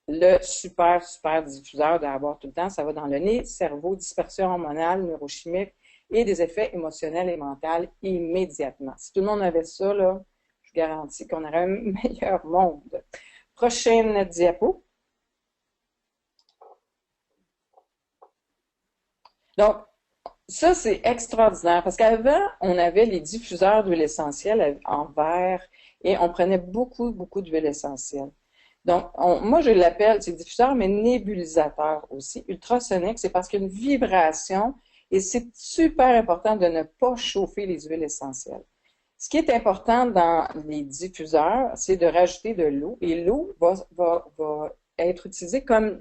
le super diffuseur d'avoir tout le temps, ça va dans le nez, cerveau, dispersion hormonale, neurochimique et des effets émotionnels et mentaux immédiatement. Si tout le monde avait ça, là, je vous garantis qu'on aurait un meilleur monde. Prochaine diapo. Donc, ça, c'est extraordinaire parce qu'avant, on avait les diffuseurs d'huile essentielle en verre et on prenait beaucoup d'huile essentielle. Donc, moi, je l'appelle, c'est diffuseur, mais nébulisateur aussi. Ultrasonique, c'est parce qu'il y a une vibration et c'est super important de ne pas chauffer les huiles essentielles. Ce qui est important dans les diffuseurs, c'est de rajouter de l'eau et l'eau va être utilisée comme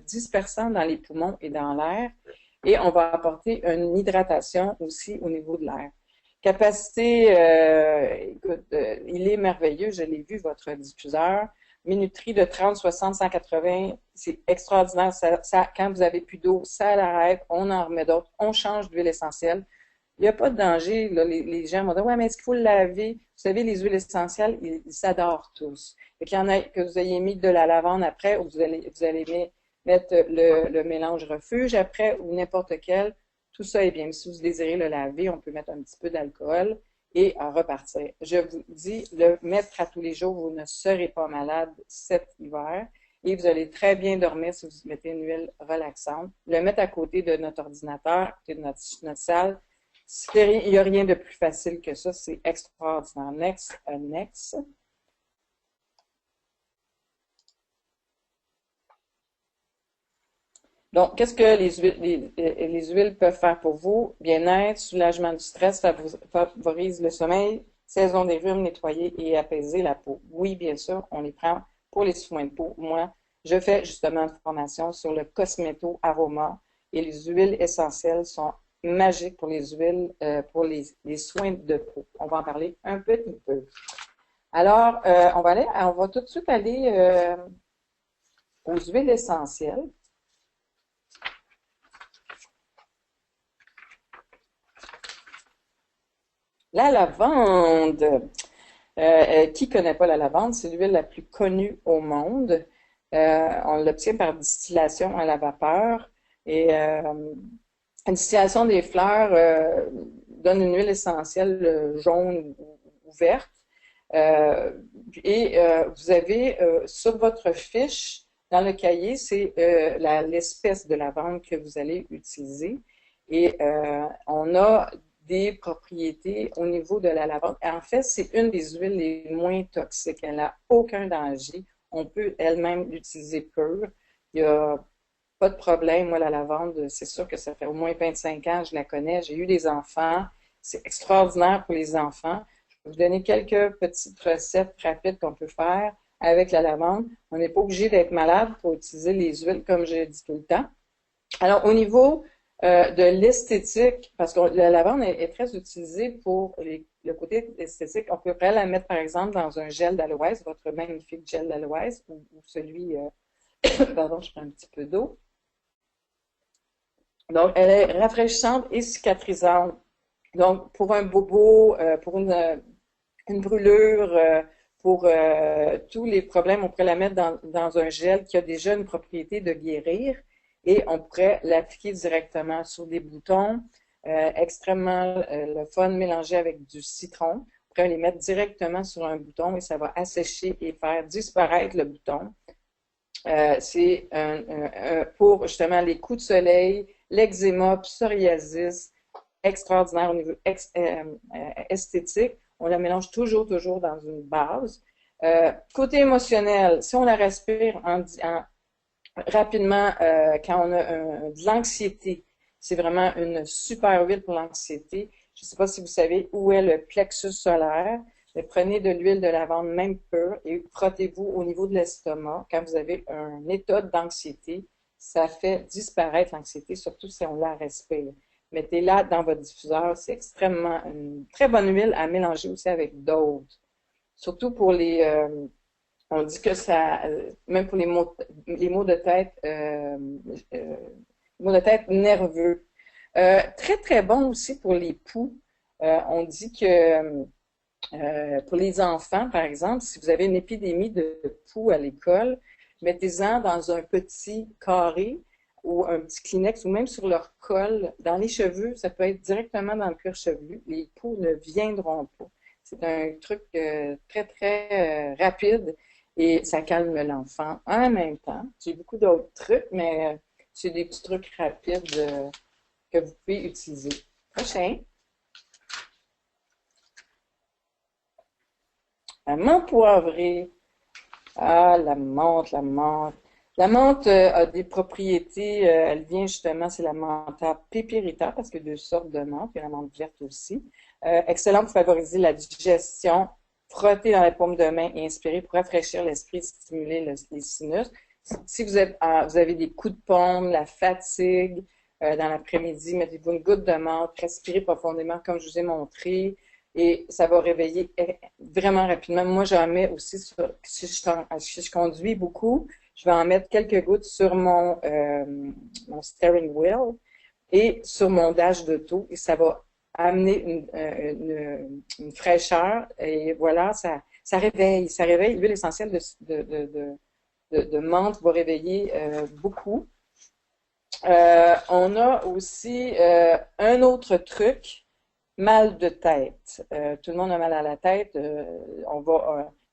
dispersant dans les poumons et dans l'air et on va apporter une hydratation aussi au niveau de l'air. Capacité, écoute, il est merveilleux, je l'ai vu, votre diffuseur. Minuterie de 30, 60, 180, c'est extraordinaire. Quand vous avez plus d'eau, ça l'arrête, on en remet d'autres, on change d'huile essentielle. Il n'y a pas de danger. Là, les gens vont dire, ouais, mais est-ce qu'il faut le laver? Vous savez, les huiles essentielles, ils s'adorent tous. Et qu'il y en a que vous ayez mis de la lavande après, ou vous allez mettre le mélange refuge après, ou n'importe quel. Tout ça est bien. Si vous désirez le laver, on peut mettre un petit peu d'alcool et en repartir. Je vous dis, le mettre à tous les jours, vous ne serez pas malade cet hiver et vous allez très bien dormir si vous mettez une huile relaxante. Le mettre à côté de notre ordinateur, à côté de notre salle, il n'y a rien de plus facile que ça. C'est extraordinaire. Next. Donc, qu'est-ce que les huiles peuvent faire pour vous? Bien-être, soulagement du stress, favorise le sommeil, saison des rhumes, nettoyer et apaiser la peau. Oui, bien sûr, on les prend pour les soins de peau. Moi, je fais justement une formation sur le Cosmeto Aroma et les huiles essentielles sont magiques pour les huiles, pour les soins de peau. On va en parler un petit peu. Alors, on va tout de suite aller aux huiles essentielles. La lavande. Qui connaît pas la lavande? C'est l'huile la plus connue au monde. On l'obtient par distillation à la vapeur. Et la distillation des fleurs donne une huile essentielle jaune ou verte. Vous avez sur votre fiche, dans le cahier, c'est l'espèce de lavande que vous allez utiliser. Et on a des propriétés au niveau de la lavande. En fait, c'est une des huiles les moins toxiques. Elle n'a aucun danger. On peut elle-même l'utiliser pure. Il n'y a pas de problème. Moi, la lavande, c'est sûr que ça fait au moins 25 ans, je la connais. J'ai eu des enfants. C'est extraordinaire pour les enfants. Je vais vous donner quelques petites recettes rapides qu'on peut faire avec la lavande. On n'est pas obligé d'être malade pour utiliser les huiles, comme je dis tout le temps. Alors, au niveau de l'esthétique, parce que la lavande est très utilisée pour le côté esthétique. On pourrait la mettre, par exemple, dans un gel d'aloès, votre magnifique gel d'aloès, ou celui, pardon, je prends un petit peu d'eau. Donc, elle est rafraîchissante et cicatrisante. Donc, pour un bobo, pour une brûlure, pour tous les problèmes, on pourrait la mettre dans un gel qui a déjà une propriété de guérir. et on pourrait l'appliquer directement sur des boutons, extrêmement le fun mélangé avec du citron. On pourrait les mettre directement sur un bouton et ça va assécher et faire disparaître le bouton. C'est pour justement les coups de soleil, l'eczéma, psoriasis, extraordinaire au niveau esthétique. On la mélange toujours dans une base. Côté émotionnel, si on la respire rapidement quand on a de l'anxiété, c'est vraiment une super huile pour l'anxiété. Je ne sais pas si vous savez où est le plexus solaire. Mais prenez de l'huile de lavande même pure et frottez-vous au niveau de l'estomac. Quand vous avez un état d'anxiété, ça fait disparaître l'anxiété, surtout si on la respire. Mettez-la dans votre diffuseur. C'est extrêmement une très bonne huile à mélanger aussi avec d'autres. Surtout pour on dit que ça, même pour les maux de tête, maux de tête nerveux. Très, très bon aussi pour les poux. On dit que pour les enfants, par exemple, si vous avez une épidémie de poux à l'école, mettez-en dans un petit carré ou un petit Kleenex ou même sur leur col, dans les cheveux, ça peut être directement dans le cuir chevelu. Les poux ne viendront pas. C'est un truc très, très rapide et ça calme l'enfant en même temps. J'ai beaucoup d'autres trucs, mais c'est des petits trucs rapides que vous pouvez utiliser. Prochain. La menthe poivrée. Ah, la menthe, la menthe. La menthe a des propriétés, elle vient justement, c'est la mentha pepperita, parce qu'il y a deux sortes de menthe, il y a la menthe verte aussi. Excellent pour favoriser la digestion, frotter dans la paume de main et inspirer pour rafraîchir l'esprit, stimuler les sinus. Si vous avez des coups de pompe, la fatigue, dans l'après-midi, mettez-vous une goutte de menthe, respirez profondément comme je vous ai montré. Et ça va réveiller vraiment rapidement. Moi, j'en mets aussi si je conduis beaucoup, je vais en mettre quelques gouttes sur mon steering wheel et sur mon dash d'auto et ça va amener une fraîcheur et voilà, ça réveille. L'huile essentielle de menthe va réveiller beaucoup. On a aussi un autre truc. Mal de tête. Tout le monde a mal à la tête.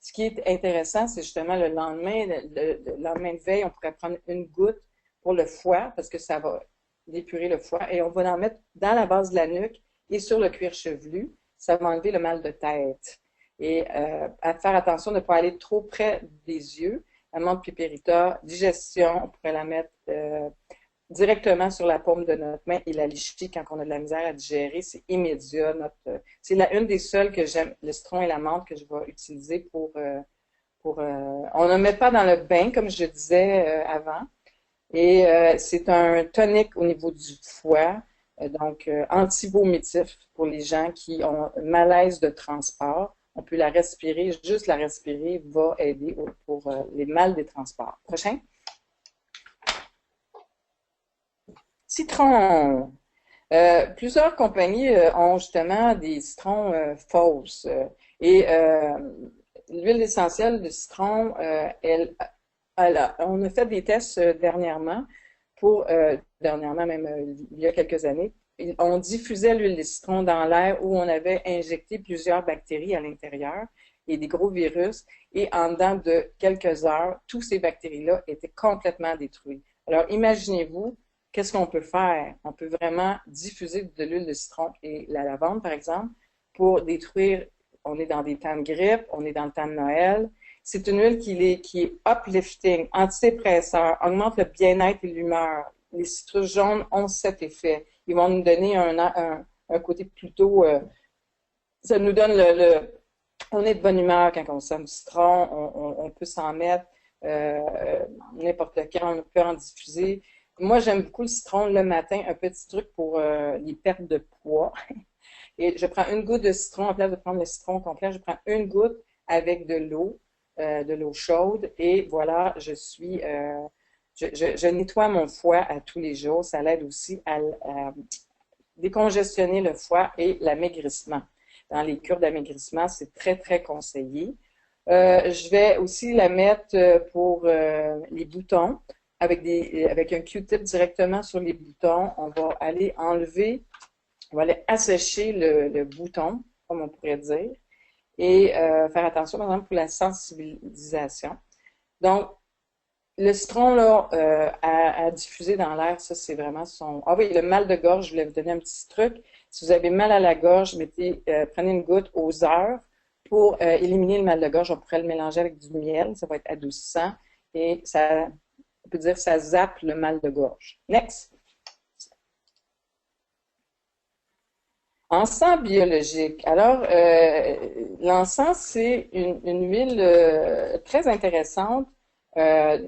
Ce qui est intéressant, c'est justement le lendemain de veille, on pourrait prendre une goutte pour le foie, parce que ça va dépurer le foie, et on va en mettre dans la base de la nuque et sur le cuir chevelu. Ça va enlever le mal de tête. Et à faire attention de ne pas aller trop près des yeux. La menthe pepperita, digestion, on pourrait la mettre directement sur la paume de notre main et la licher quand on a de la misère à digérer. C'est immédiat. C'est une des seules que j'aime, le citron et la menthe, que je vais utiliser pour on ne met pas dans le bain, comme je disais avant. Et c'est un tonique au niveau du foie, donc anti-vomitif pour les gens qui ont un malaise de transport. On peut la respirer, juste la respirer va aider pour les mal des transports. Prochain. Citron. Plusieurs compagnies ont justement des citrons fausses. Et l'huile essentielle de citron, on a fait des tests dernièrement dernièrement même il y a quelques années. On diffusait l'huile de citron dans l'air où on avait injecté plusieurs bactéries à l'intérieur et des gros virus. Et en dedans de quelques heures, toutes ces bactéries-là étaient complètement détruites. Alors, imaginez-vous, qu'est-ce qu'on peut faire? On peut vraiment diffuser de l'huile de citron et la lavande, par exemple, pour détruire, on est dans des temps de grippe, on est dans le temps de Noël. C'est une huile qui est uplifting, antidépresseur, augmente le bien-être et l'humeur. Les citrus jaunes ont cet effet. Ils vont nous donner un côté plutôt, ça nous donne on est de bonne humeur quand on sent du citron, on peut s'en mettre n'importe quand, on peut en diffuser. Moi, j'aime beaucoup le citron le matin, un petit truc pour les pertes de poids. Et je prends une goutte de citron, en place de prendre le citron complet, je prends une goutte avec de l'eau chaude, et voilà, je nettoie mon foie à tous les jours. Ça l'aide aussi à décongestionner le foie et l'amaigrissement. Dans les cures d'amaigrissement, c'est très, très conseillé. Je vais aussi la mettre pour les boutons. avec un Q-tip directement sur les boutons, on va aller enlever, on va aller assécher le bouton, comme on pourrait dire, et faire attention, par exemple, pour la sensibilisation. Donc, le citron, là, à diffuser dans l'air, ça, c'est vraiment son... Ah oui, le mal de gorge, je voulais vous donner un petit truc. Si vous avez mal à la gorge, prenez une goutte aux heures pour éliminer le mal de gorge. On pourrait le mélanger avec du miel, ça va être adoucissant et ça, on peut dire que ça zappe le mal de gorge. Next. Encens biologique. Alors, l'encens, c'est une huile très intéressante euh,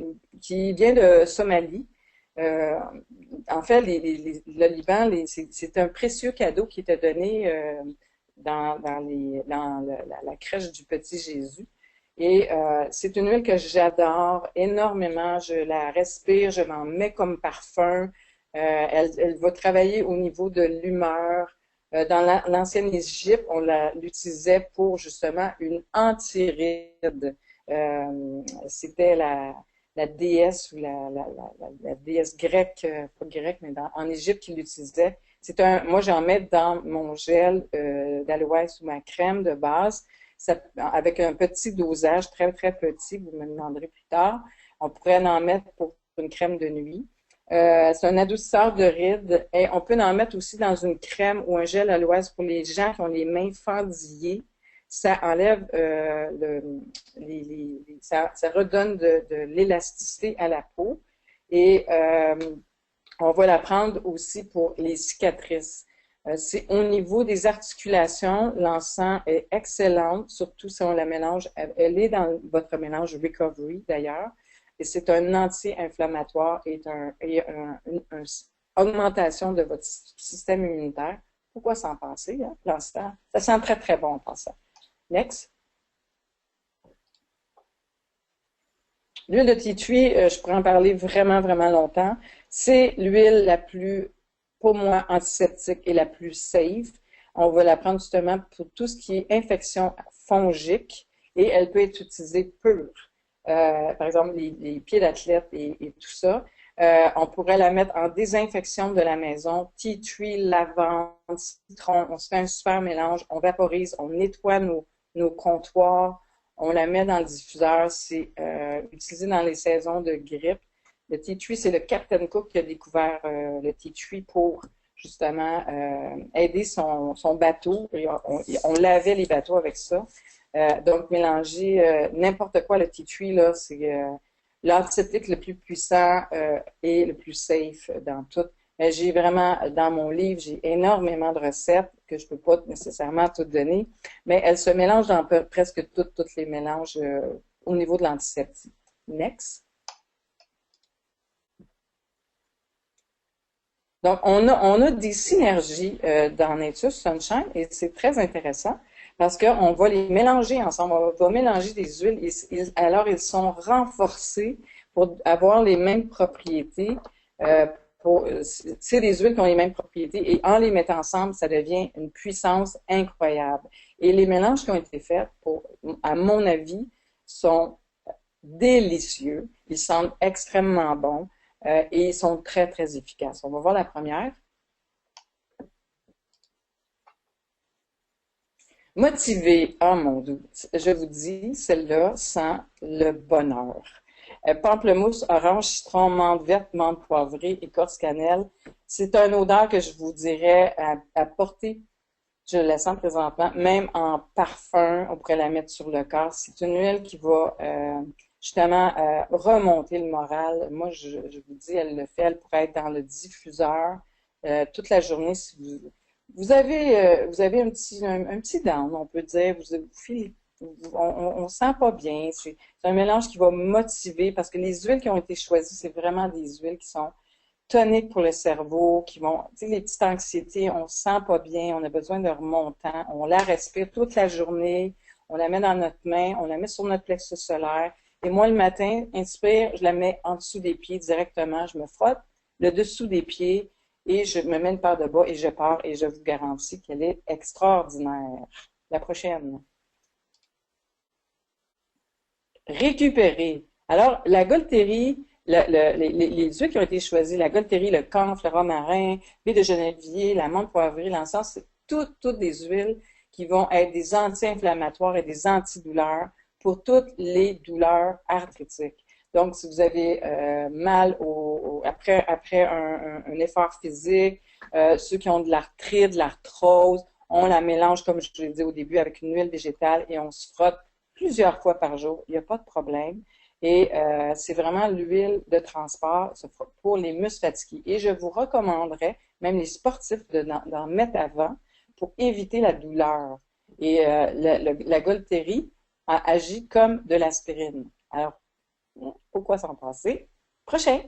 qui vient de Somalie. Euh, En fait, le Liban, c'est un précieux cadeau qui était donné dans la crèche du petit Jésus. Et c'est une huile que j'adore énormément. Je la respire, je m'en mets comme parfum. Elle va travailler au niveau de l'humeur. Dans l'ancienne Égypte, on l'utilisait pour justement une antiride. C'était la déesse ou la déesse grecque, pas grecque, mais en Égypte qui l'utilisait. Moi, j'en mets dans mon gel d'aloès ou ma crème de base, avec un petit dosage, très, très petit, vous me demanderez plus tard. On pourrait en mettre pour une crème de nuit. C'est un adoucisseur de rides et on peut en mettre aussi dans une crème ou un gel aloès pour les gens qui ont les mains fendillées. Ça enlève ça redonne de l'élasticité à la peau et on va la prendre aussi pour les cicatrices. C'est au niveau des articulations, l'encens est excellente, surtout si on la mélange. Elle est dans votre mélange Recovery d'ailleurs. Et c'est un anti-inflammatoire et une augmentation de votre système immunitaire. Pourquoi s'en passer, hein, l'instant? Ça sent très, très bon en passant. Next. L'huile de tea tree, je pourrais en parler vraiment, vraiment longtemps. C'est l'huile la plus, pour moi, antiseptique et la plus safe. On va la prendre justement pour tout ce qui est infection fongique et elle peut être utilisée pure. Par exemple, les pieds d'athlète et tout ça. On pourrait la mettre en désinfection de la maison. Tea tree, lavande, citron. On se fait un super mélange. On vaporise, on nettoie nos comptoirs. On la met dans le diffuseur. C'est utilisé dans les saisons de grippe. Le tea tree, c'est le Captain Cook qui a découvert le tea tree pour justement aider son bateau. Et on lavait les bateaux avec ça. Donc, mélanger n'importe quoi, le tea tree, là, c'est l'antiseptique le plus puissant et le plus safe dans tout. Mais j'ai vraiment, dans mon livre, j'ai énormément de recettes que je peux pas nécessairement toutes donner, mais elles se mélangent dans presque toutes les mélanges au niveau de l'antiseptique. Next. Donc, on a des synergies dans Nature Sunshine et c'est très intéressant parce qu'on va les mélanger ensemble. On va mélanger des huiles alors ils sont renforcés pour avoir les mêmes propriétés. C'est des huiles qui ont les mêmes propriétés et en les mettant ensemble, ça devient une puissance incroyable. Et les mélanges qui ont été faits, à mon avis, sont délicieux. Ils sentent extrêmement bons. Et ils sont très, très efficaces. On va voir la première. Motivé, ah mon Dieu, je vous dis, celle-là sent le bonheur. Pamplemousse, orange, citron, menthe verte, menthe poivrée, écorce cannelle. C'est une odeur que je vous dirais à porter. Je la sens présentement, même en parfum, on pourrait la mettre sur le corps. C'est une huile qui va justement remonter le moral. Moi, je vous dis, elle le fait. Elle pourrait être dans le diffuseur toute la journée. Si vous avez un petit down, on peut dire. On sent pas bien. C'est un mélange qui va motiver parce que les huiles qui ont été choisies, c'est vraiment des huiles qui sont toniques pour le cerveau, qui vont, tu sais, les petites anxiétés, on se sent pas bien, on a besoin de remontant, on la respire toute la journée, on la met dans notre main, on la met sur notre plexus solaire. Et moi, le matin, inspire, je la mets en dessous des pieds directement, je me frotte le dessous des pieds et je me mets une paire de bas et je pars et je vous garantis qu'elle est extraordinaire. La prochaine. Récupérer. Alors, la Gaultérie, les huiles qui ont été choisies, la Golterie, le camphre, le romarin, baie de genévier, la menthe poivrée, l'encens, c'est toutes des huiles qui vont être des anti-inflammatoires et des antidouleurs pour toutes les douleurs arthritiques. Donc, si vous avez mal après un effort physique, ceux qui ont de l'arthrite, de l'arthrose, on la mélange, comme je l'ai dit au début, avec une huile végétale et on se frotte plusieurs fois par jour. Il n'y a pas de problème. Et c'est vraiment l'huile de transport pour les muscles fatigués. Et je vous recommanderais, même les sportifs, d'en mettre avant pour éviter la douleur. Et la Golterie agit comme de l'aspirine. Alors, pourquoi s'en passer? Prochain.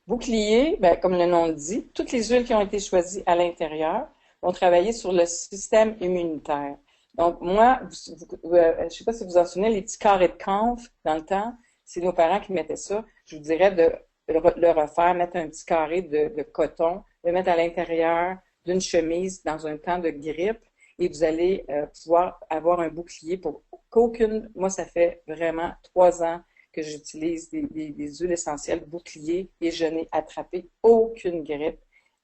Bouclier, ben, comme le nom le dit, toutes les huiles qui ont été choisies à l'intérieur vont travailler sur le système immunitaire. Donc, moi, je ne sais pas si vous vous en souvenez, les petits carrés de camphre, dans le temps, c'est nos parents qui mettaient ça. Je vous dirais de le refaire, mettre un petit carré de coton, le mettre à l'intérieur d'une chemise dans un temps de grippe et vous allez pouvoir avoir un bouclier pour qu'aucune, moi, ça fait vraiment 3 ans que j'utilise des huiles essentielles boucliers et je n'ai attrapé aucune grippe,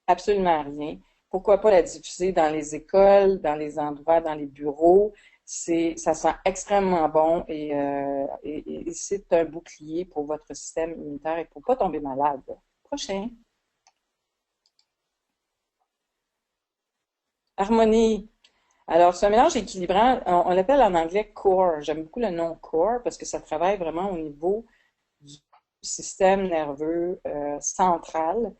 absolument rien. Pourquoi pas la diffuser dans les écoles, dans les endroits, dans les bureaux? Ça sent extrêmement bon et c'est un bouclier pour votre système immunitaire et pour pas tomber malade. Prochain. Harmonie. Alors, c'est un mélange équilibrant. On l'appelle en anglais core. J'aime beaucoup le nom core parce que ça travaille vraiment au niveau du système nerveux central.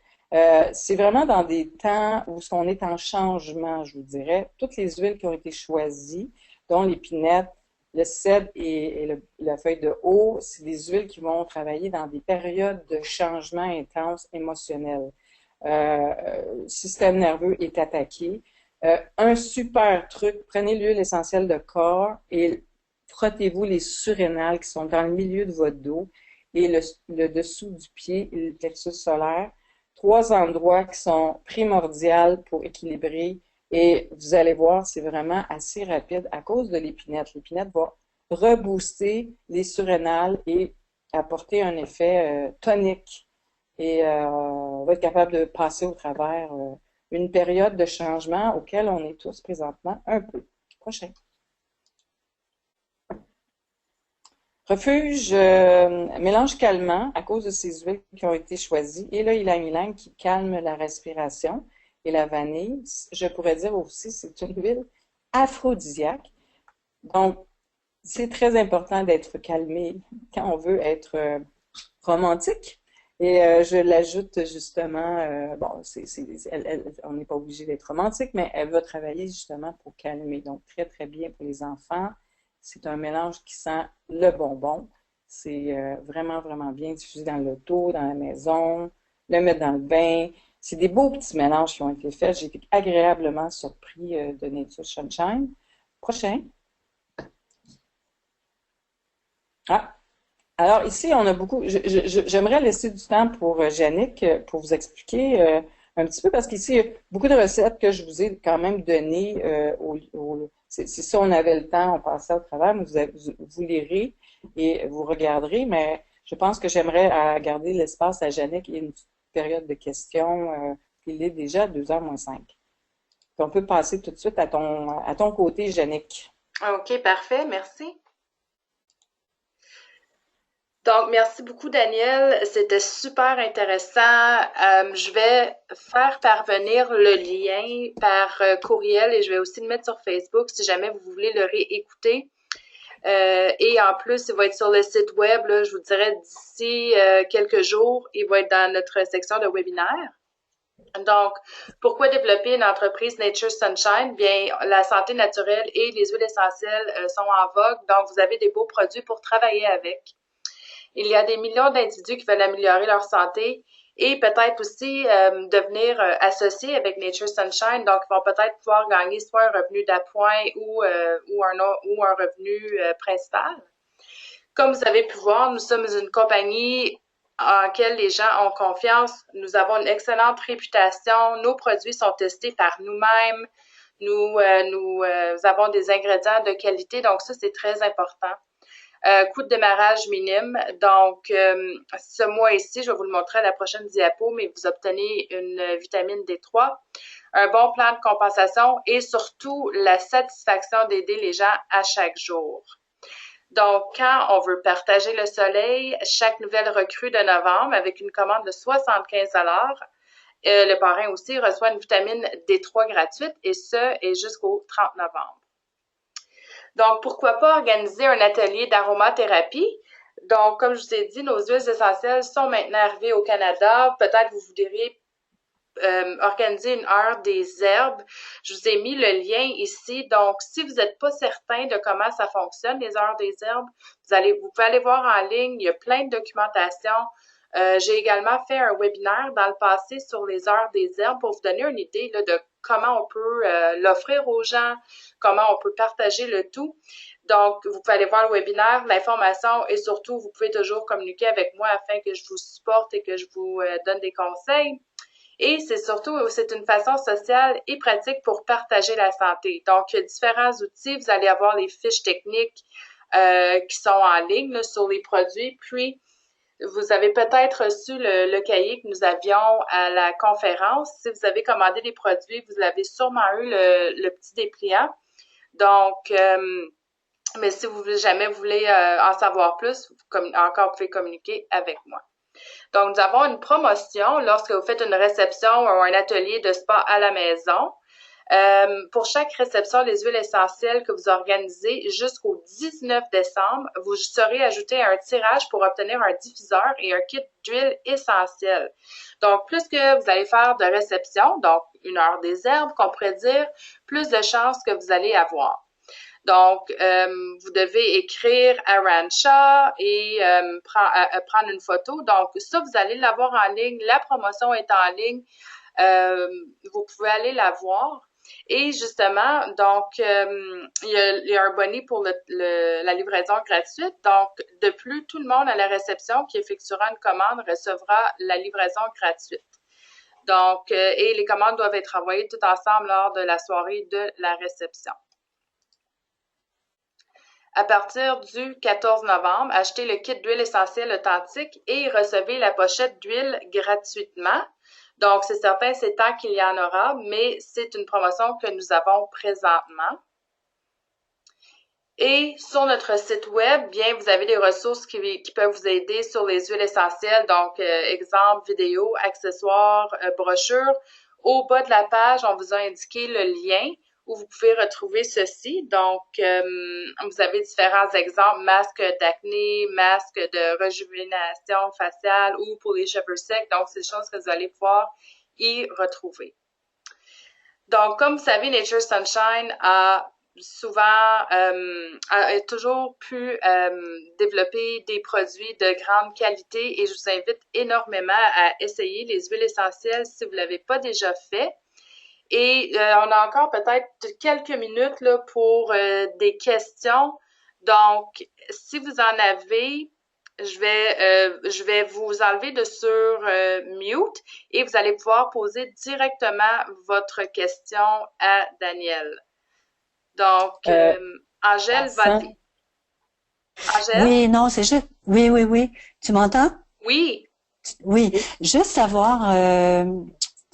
C'est vraiment dans des temps où on est en changement, je vous dirais. Toutes les huiles qui ont été choisies, dont l'épinette, le cèdre et la feuille de haut, c'est des huiles qui vont travailler dans des périodes de changement intense émotionnel. Le système nerveux est attaqué. Un super truc, prenez l'huile essentielle de corps et frottez-vous les surrénales qui sont dans le milieu de votre dos et le dessous du pied et le plexus solaire. 3 endroits qui sont primordiaux pour équilibrer et vous allez voir, c'est vraiment assez rapide à cause de l'épinette. L'épinette va rebooster les surrénales et apporter un effet tonique et on va être capable de passer au travers une période de changement auquel on est tous présentement un peu. Prochain. Refuge, mélange calmant à cause de ces huiles qui ont été choisies. Et là, ylang-ylang qui calme la respiration. Et la vanille, je pourrais dire aussi, c'est une huile aphrodisiaque. Donc, c'est très important d'être calmé quand on veut être romantique. Et je l'ajoute justement, bon, on n'est pas obligé d'être romantique, mais elle va travailler justement pour calmer. Donc, très, très bien pour les enfants. C'est un mélange qui sent le bonbon. C'est vraiment, vraiment bien diffusé dans l'auto, dans la maison, le mettre dans le bain. C'est des beaux petits mélanges qui ont été faits. J'ai été agréablement surpris de Nature Sunshine. Prochain. Ah, alors ici, on a beaucoup. J'aimerais laisser du temps pour Yannick pour vous expliquer un petit peu parce qu'ici, il y a beaucoup de recettes que je vous ai quand même données. Si on avait le temps, on passait au travers, mais vous lirez et vous regarderez. Mais je pense que j'aimerais garder l'espace à Yannick et une petite période de questions. Il est déjà 2h moins 5. On peut passer tout de suite à ton côté, Yannick. OK, parfait, merci. Donc, merci beaucoup, Daniel. C'était super intéressant. Je vais faire parvenir le lien par courriel et je vais aussi le mettre sur Facebook si jamais vous voulez le réécouter. Et en plus, il va être sur le site web, là, je vous dirais d'ici quelques jours, il va être dans notre section de webinaire. Donc, pourquoi développer une entreprise Nature Sunshine? Bien, la santé naturelle et les huiles essentielles sont en vogue, donc vous avez des beaux produits pour travailler avec. Il y a des millions d'individus qui veulent améliorer leur santé et peut-être aussi devenir associés avec Nature Sunshine. Donc, ils vont peut-être pouvoir gagner soit un revenu d'appoint ou un revenu principal. Comme vous avez pu voir, nous sommes une compagnie en laquelle les gens ont confiance. Nous avons une excellente réputation. Nos produits sont testés par nous-mêmes. Nous avons des ingrédients de qualité, donc ça, c'est très important. Coût de démarrage minime. Donc, ce mois-ci, je vais vous le montrer à la prochaine diapo, mais vous obtenez une vitamine D3, un bon plan de compensation et surtout la satisfaction d'aider les gens à chaque jour. Donc, quand on veut partager le soleil, chaque nouvelle recrue de novembre avec une commande de 75 le parrain aussi reçoit une vitamine D3 gratuite et ce est jusqu'au 30 novembre. Donc, pourquoi pas organiser un atelier d'aromathérapie? Donc, comme je vous ai dit, nos huiles essentielles sont maintenant arrivées au Canada. Peut-être vous voudriez organiser une heure des herbes. Je vous ai mis le lien ici. Donc, si vous n'êtes pas certain de comment ça fonctionne, les heures des herbes, vous pouvez aller voir en ligne. Il y a plein de documentation. J'ai également fait un webinaire dans le passé sur les heures des herbes pour vous donner une idée là, de comment on peut l'offrir aux gens, comment on peut partager le tout. Donc, vous pouvez aller voir le webinaire, l'information et surtout, vous pouvez toujours communiquer avec moi afin que je vous supporte et que je vous donne des conseils. Et c'est une façon sociale et pratique pour partager la santé. Donc, il y a différents outils. Vous allez avoir les fiches techniques qui sont en ligne là, sur les produits. Puis, vous avez peut-être reçu le cahier que nous avions à la conférence. Si vous avez commandé des produits, vous avez sûrement eu le petit dépliant. Donc, mais si vous jamais voulez en savoir plus, vous pouvez communiquer avec moi. Donc, nous avons une promotion lorsque vous faites une réception ou un atelier de spa à la maison. Pour chaque réception des huiles essentielles que vous organisez jusqu'au 19 décembre, vous serez ajouté à un tirage pour obtenir un diffuseur et un kit d'huile essentielle. Donc, plus que vous allez faire de réception, donc une heure des herbes, qu'on pourrait dire, plus de chances que vous allez avoir. Donc, vous devez écrire à Rancha et prendre une photo. Donc, ça, vous allez l'avoir en ligne. La promotion est en ligne. Vous pouvez aller la voir. Et justement, donc, il y a un bonus pour la livraison gratuite. Donc, de plus, tout le monde à la réception qui effectuera une commande recevra la livraison gratuite. Donc, et les commandes doivent être envoyées tout ensemble lors de la soirée de la réception. À partir du 14 novembre, achetez le kit d'huile essentielle authentique et recevez la pochette d'huile gratuitement. Donc, c'est certain, c'est tant qu'il y en aura, mais c'est une promotion que nous avons présentement. Et sur notre site web, bien, vous avez des ressources qui peuvent vous aider sur les huiles essentielles, donc exemple, vidéo, accessoires, brochures. Au bas de la page, on vous a indiqué le lien où vous pouvez retrouver ceci. Donc, vous avez différents exemples, masque d'acné, masque de rejuvénation faciale ou pour les cheveux secs. Donc, c'est des choses que vous allez pouvoir y retrouver. Donc, comme vous savez, Nature Sunshine a toujours pu développer des produits de grande qualité et je vous invite énormément à essayer les huiles essentielles si vous ne l'avez pas déjà fait. Et on a encore peut-être quelques minutes là, pour des questions. Donc, si vous en avez, je vais vous enlever de sur mute et vous allez pouvoir poser directement votre question à Daniel. Donc, Angèle, vas-y. Angèle? Oui, non, c'est juste. Oui. Tu m'entends? Oui. Oui. Juste savoir,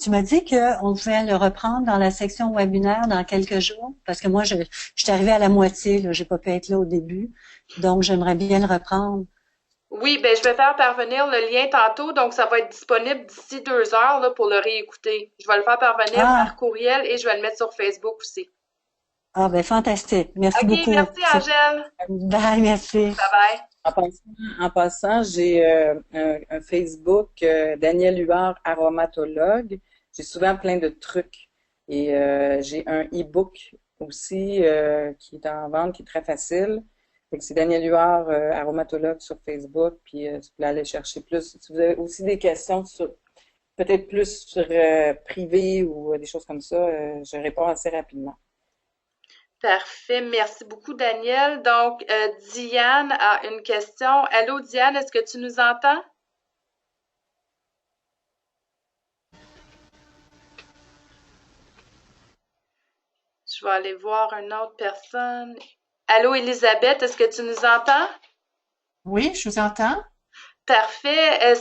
tu m'as dit qu'on pouvait le reprendre dans la section webinaire dans quelques jours, parce que moi, je suis arrivée à la moitié, là, j'ai pas pu être là au début, donc j'aimerais bien le reprendre. Oui, ben je vais faire parvenir le lien tantôt, donc ça va être disponible d'ici 2 heures là, pour le réécouter. Je vais le faire parvenir par courriel et je vais le mettre sur Facebook aussi. Ah ben fantastique, merci beaucoup. OK, merci Angèle. Bye, merci. Bye bye. En passant, j'ai un Facebook, Daniel Huard, aromatologue. J'ai souvent plein de trucs. Et j'ai un e-book aussi qui est en vente, qui est très facile. C'est Daniel Huard, aromatologue sur Facebook. Puis vous pouvez aller chercher plus. Si vous avez aussi des questions peut-être plus sur privé ou des choses comme ça, je réponds assez rapidement. Parfait. Merci beaucoup, Daniel. Donc, Diane a une question. Allô, Diane, est-ce que tu nous entends? Je vais aller voir une autre personne. Allô, Elisabeth, est-ce que tu nous entends? Oui, je vous entends. Parfait.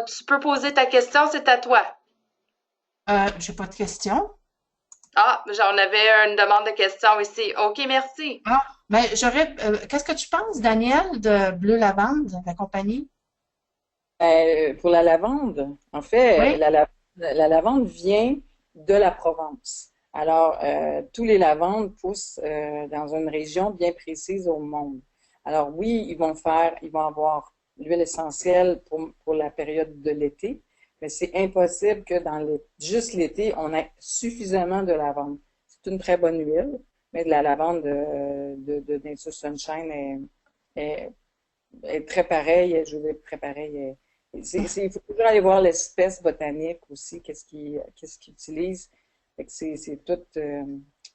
Tu peux poser ta question, c'est à toi. J'ai pas de questions. Ah, j'en avais une demande de question ici. OK, merci. Ah, ben qu'est-ce que tu penses, Daniel, de Bleu Lavande, la compagnie? Pour la lavande, en fait, Oui. la lavande vient de la Provence. Alors, tous les lavandes poussent dans une région bien précise au monde. Alors oui, ils vont avoir l'huile essentielle pour la période de l'été, mais c'est impossible que juste l'été, on ait suffisamment de lavande. C'est une très bonne huile, mais de la lavande de Nature Sunshine est, est très pareille, je vais préparer. Il faut toujours aller voir l'espèce botanique aussi, qu'est-ce qu'ils utilisent. Fait que c'est tout.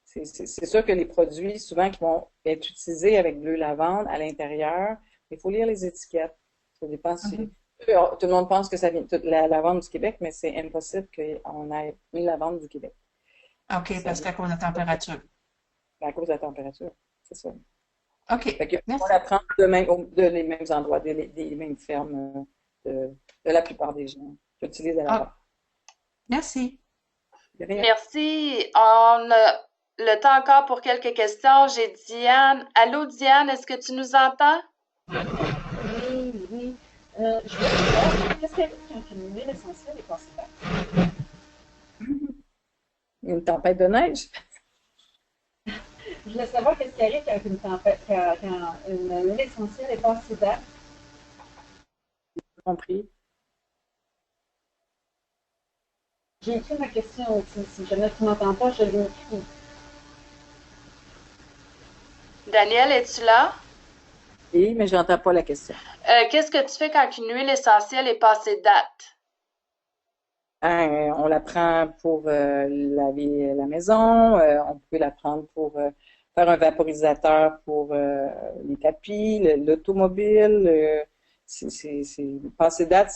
C'est sûr que les produits, souvent, qui vont être utilisés avec bleu lavande à l'intérieur, il faut lire les étiquettes. Ça dépend si. Mhm. Tout le monde pense que ça vient de la lavande du Québec, mais c'est impossible qu'on ait une lavande du Québec. OK, Ça parce vient qu'à cause de la température. à cause de la température. C'est ça. OK, Fait que on merci. la prend de les mêmes endroits, des mêmes fermes de la plupart des gens qui utilisent la lavande. Ah, merci. De rien. Merci. On a le temps encore pour quelques questions. J'ai Diane. Allô, Diane, est-ce que tu nous entends? Oui, oui. Je voulais savoir, qu'est-ce qu'elle fait quand une huile essentielle est passée par? Une tempête de neige, Je voulais savoir qu'est-ce qui arrive quand une tempête, quand une huile essentielle est passée date. j'ai compris. J'ai écrit ma question aussi. Si jamais tu m'entends pas, je l'ai écrit. Daniel, es-tu là? Oui, mais j'entends pas la question. Qu'est-ce que tu fais quand une huile essentielle est passée date? On la prend pour laver la maison, on peut la prendre pour faire un vaporisateur pour les tapis, l'automobile. Passé date,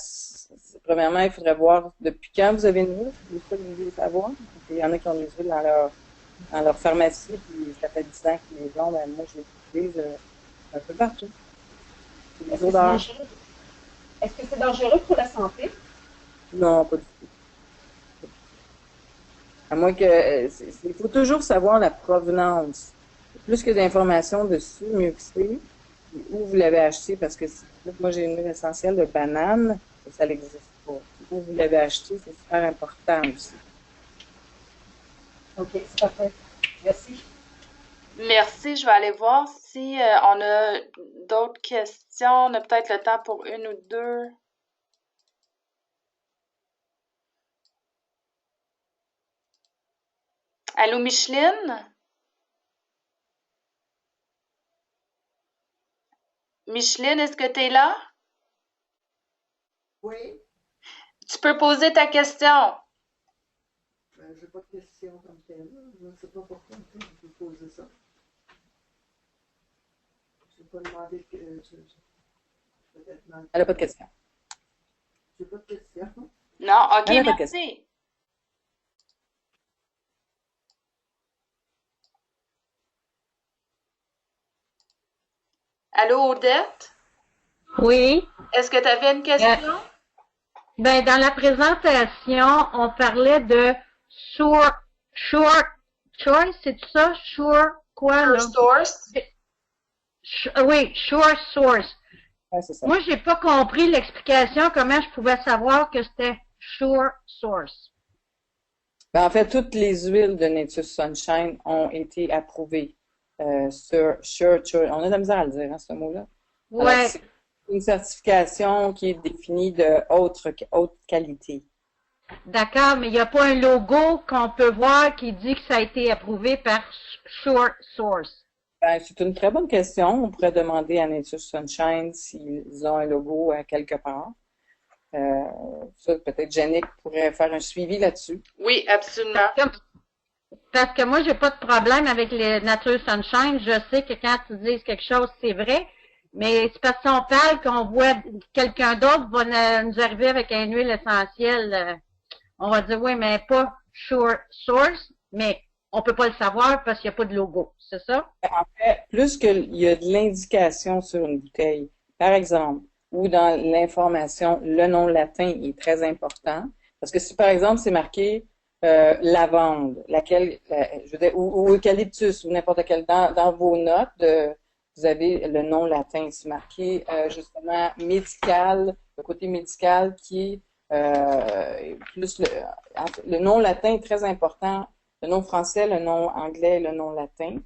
premièrement, il faudrait voir depuis quand vous avez une huile, c'est ça que vous voulez savoir. Il y en a qui ont des huiles dans leur pharmacie, puis ça fait 10 ans qu'ils les ont, ben moi je les utilise un peu partout. C'est des Est-ce que c'est odeurs. dangereux? Est-ce que c'est dangereux pour la santé? Non, pas du tout. À moins que, il faut toujours savoir la provenance. Plus que d'informations dessus, mieux que c'est. Puis où vous l'avez acheté, parce que moi j'ai une huile essentielle de banane, et ça n'existe pas. Où vous l'avez acheté, c'est super important aussi. OK, c'est parfait. Merci. Merci. Je vais aller voir si on a d'autres questions. On a peut-être le temps pour une ou deux. Allô, Micheline? Micheline, est-ce que tu es là? Oui, Tu peux poser ta question. j'ai pas de question comme telle. Je ne sais pas pourquoi je peux poser ça. Je n'ai pas demandé que. Peut-être mal. Elle n'a pas de question. J'ai pas de question. Non? OK, Elle n'a pas de question. merci. Allô, Odette? Oui. Est-ce que tu avais une question? Ben, dans la présentation, on parlait de sure, choice, c'est ça? Sure, quoi, là? Source? Oui, sure source. Ouais, c'est ça. Moi, j'ai pas compris l'explication, comment je pouvais savoir que c'était sure source. Ben, en fait, toutes les huiles de Nature Sunshine ont été approuvées on a de la misère à le dire, hein, ce mot-là. Alors, Ouais, c'est une certification qui est définie de haute qualité. d'accord, mais il n'y a pas un logo qu'on peut voir qui dit que ça a été approuvé par sure source. Ben, c'est une très bonne question. On pourrait demander à Nature Sunshine s'ils ont un logo à quelque part. Ça, peut-être Jannick pourrait faire un suivi là-dessus. Oui, absolument. Parce que moi, j'ai pas de problème avec les Nature Sunshine. Je sais que quand tu dis quelque chose, c'est vrai. Mais c'est parce qu'on parle qu'on voit quelqu'un d'autre va nous arriver avec une huile essentielle. On va dire oui, mais pas sure source, mais on peut pas le savoir parce qu'il n'y a pas de logo. C'est ça? En fait, plus qu'il y a de l'indication sur une bouteille. par exemple, ou dans l'information, le nom latin est très important. Parce que si, par exemple, c'est marqué lavande, laquelle, je veux dire, ou eucalyptus, ou n'importe quel, dans vos notes, vous avez le nom latin. C'est marqué justement médical, le côté médical qui est plus le nom latin est très important. Le nom français, le nom anglais, le nom latin,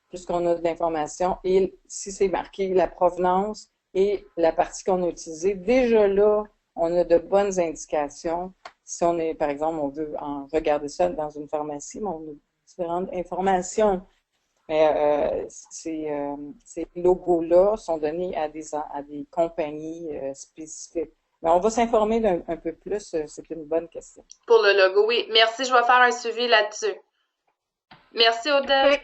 puisqu'on a de l'information. Et si c'est marqué la provenance et la partie qu'on a utilisée, déjà là, on a de bonnes indications. Si on est, par exemple, on veut regarder ça dans une pharmacie, mais on a différentes informations. Mais ces logos-là sont donnés à des compagnies spécifiques. Mais on va s'informer un peu plus. C'est une bonne question. Pour le logo, oui. Merci, je vais faire un suivi là-dessus. Merci, Odette.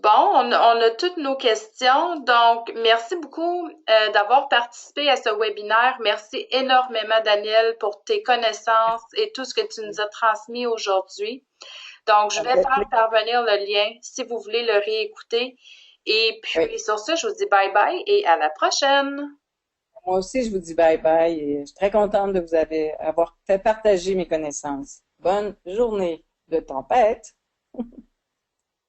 Bon, on a toutes nos questions. Donc, merci beaucoup d'avoir participé à ce webinaire. Merci énormément, Daniel, pour tes connaissances et tout ce que tu nous as transmis aujourd'hui. Donc, je vais faire parvenir le lien si vous voulez le réécouter. Et puis, sur ce, je vous dis bye-bye et à la prochaine. Moi aussi, je vous dis bye-bye et je suis très contente de vous avoir fait partager mes connaissances. Bonne journée de tempête!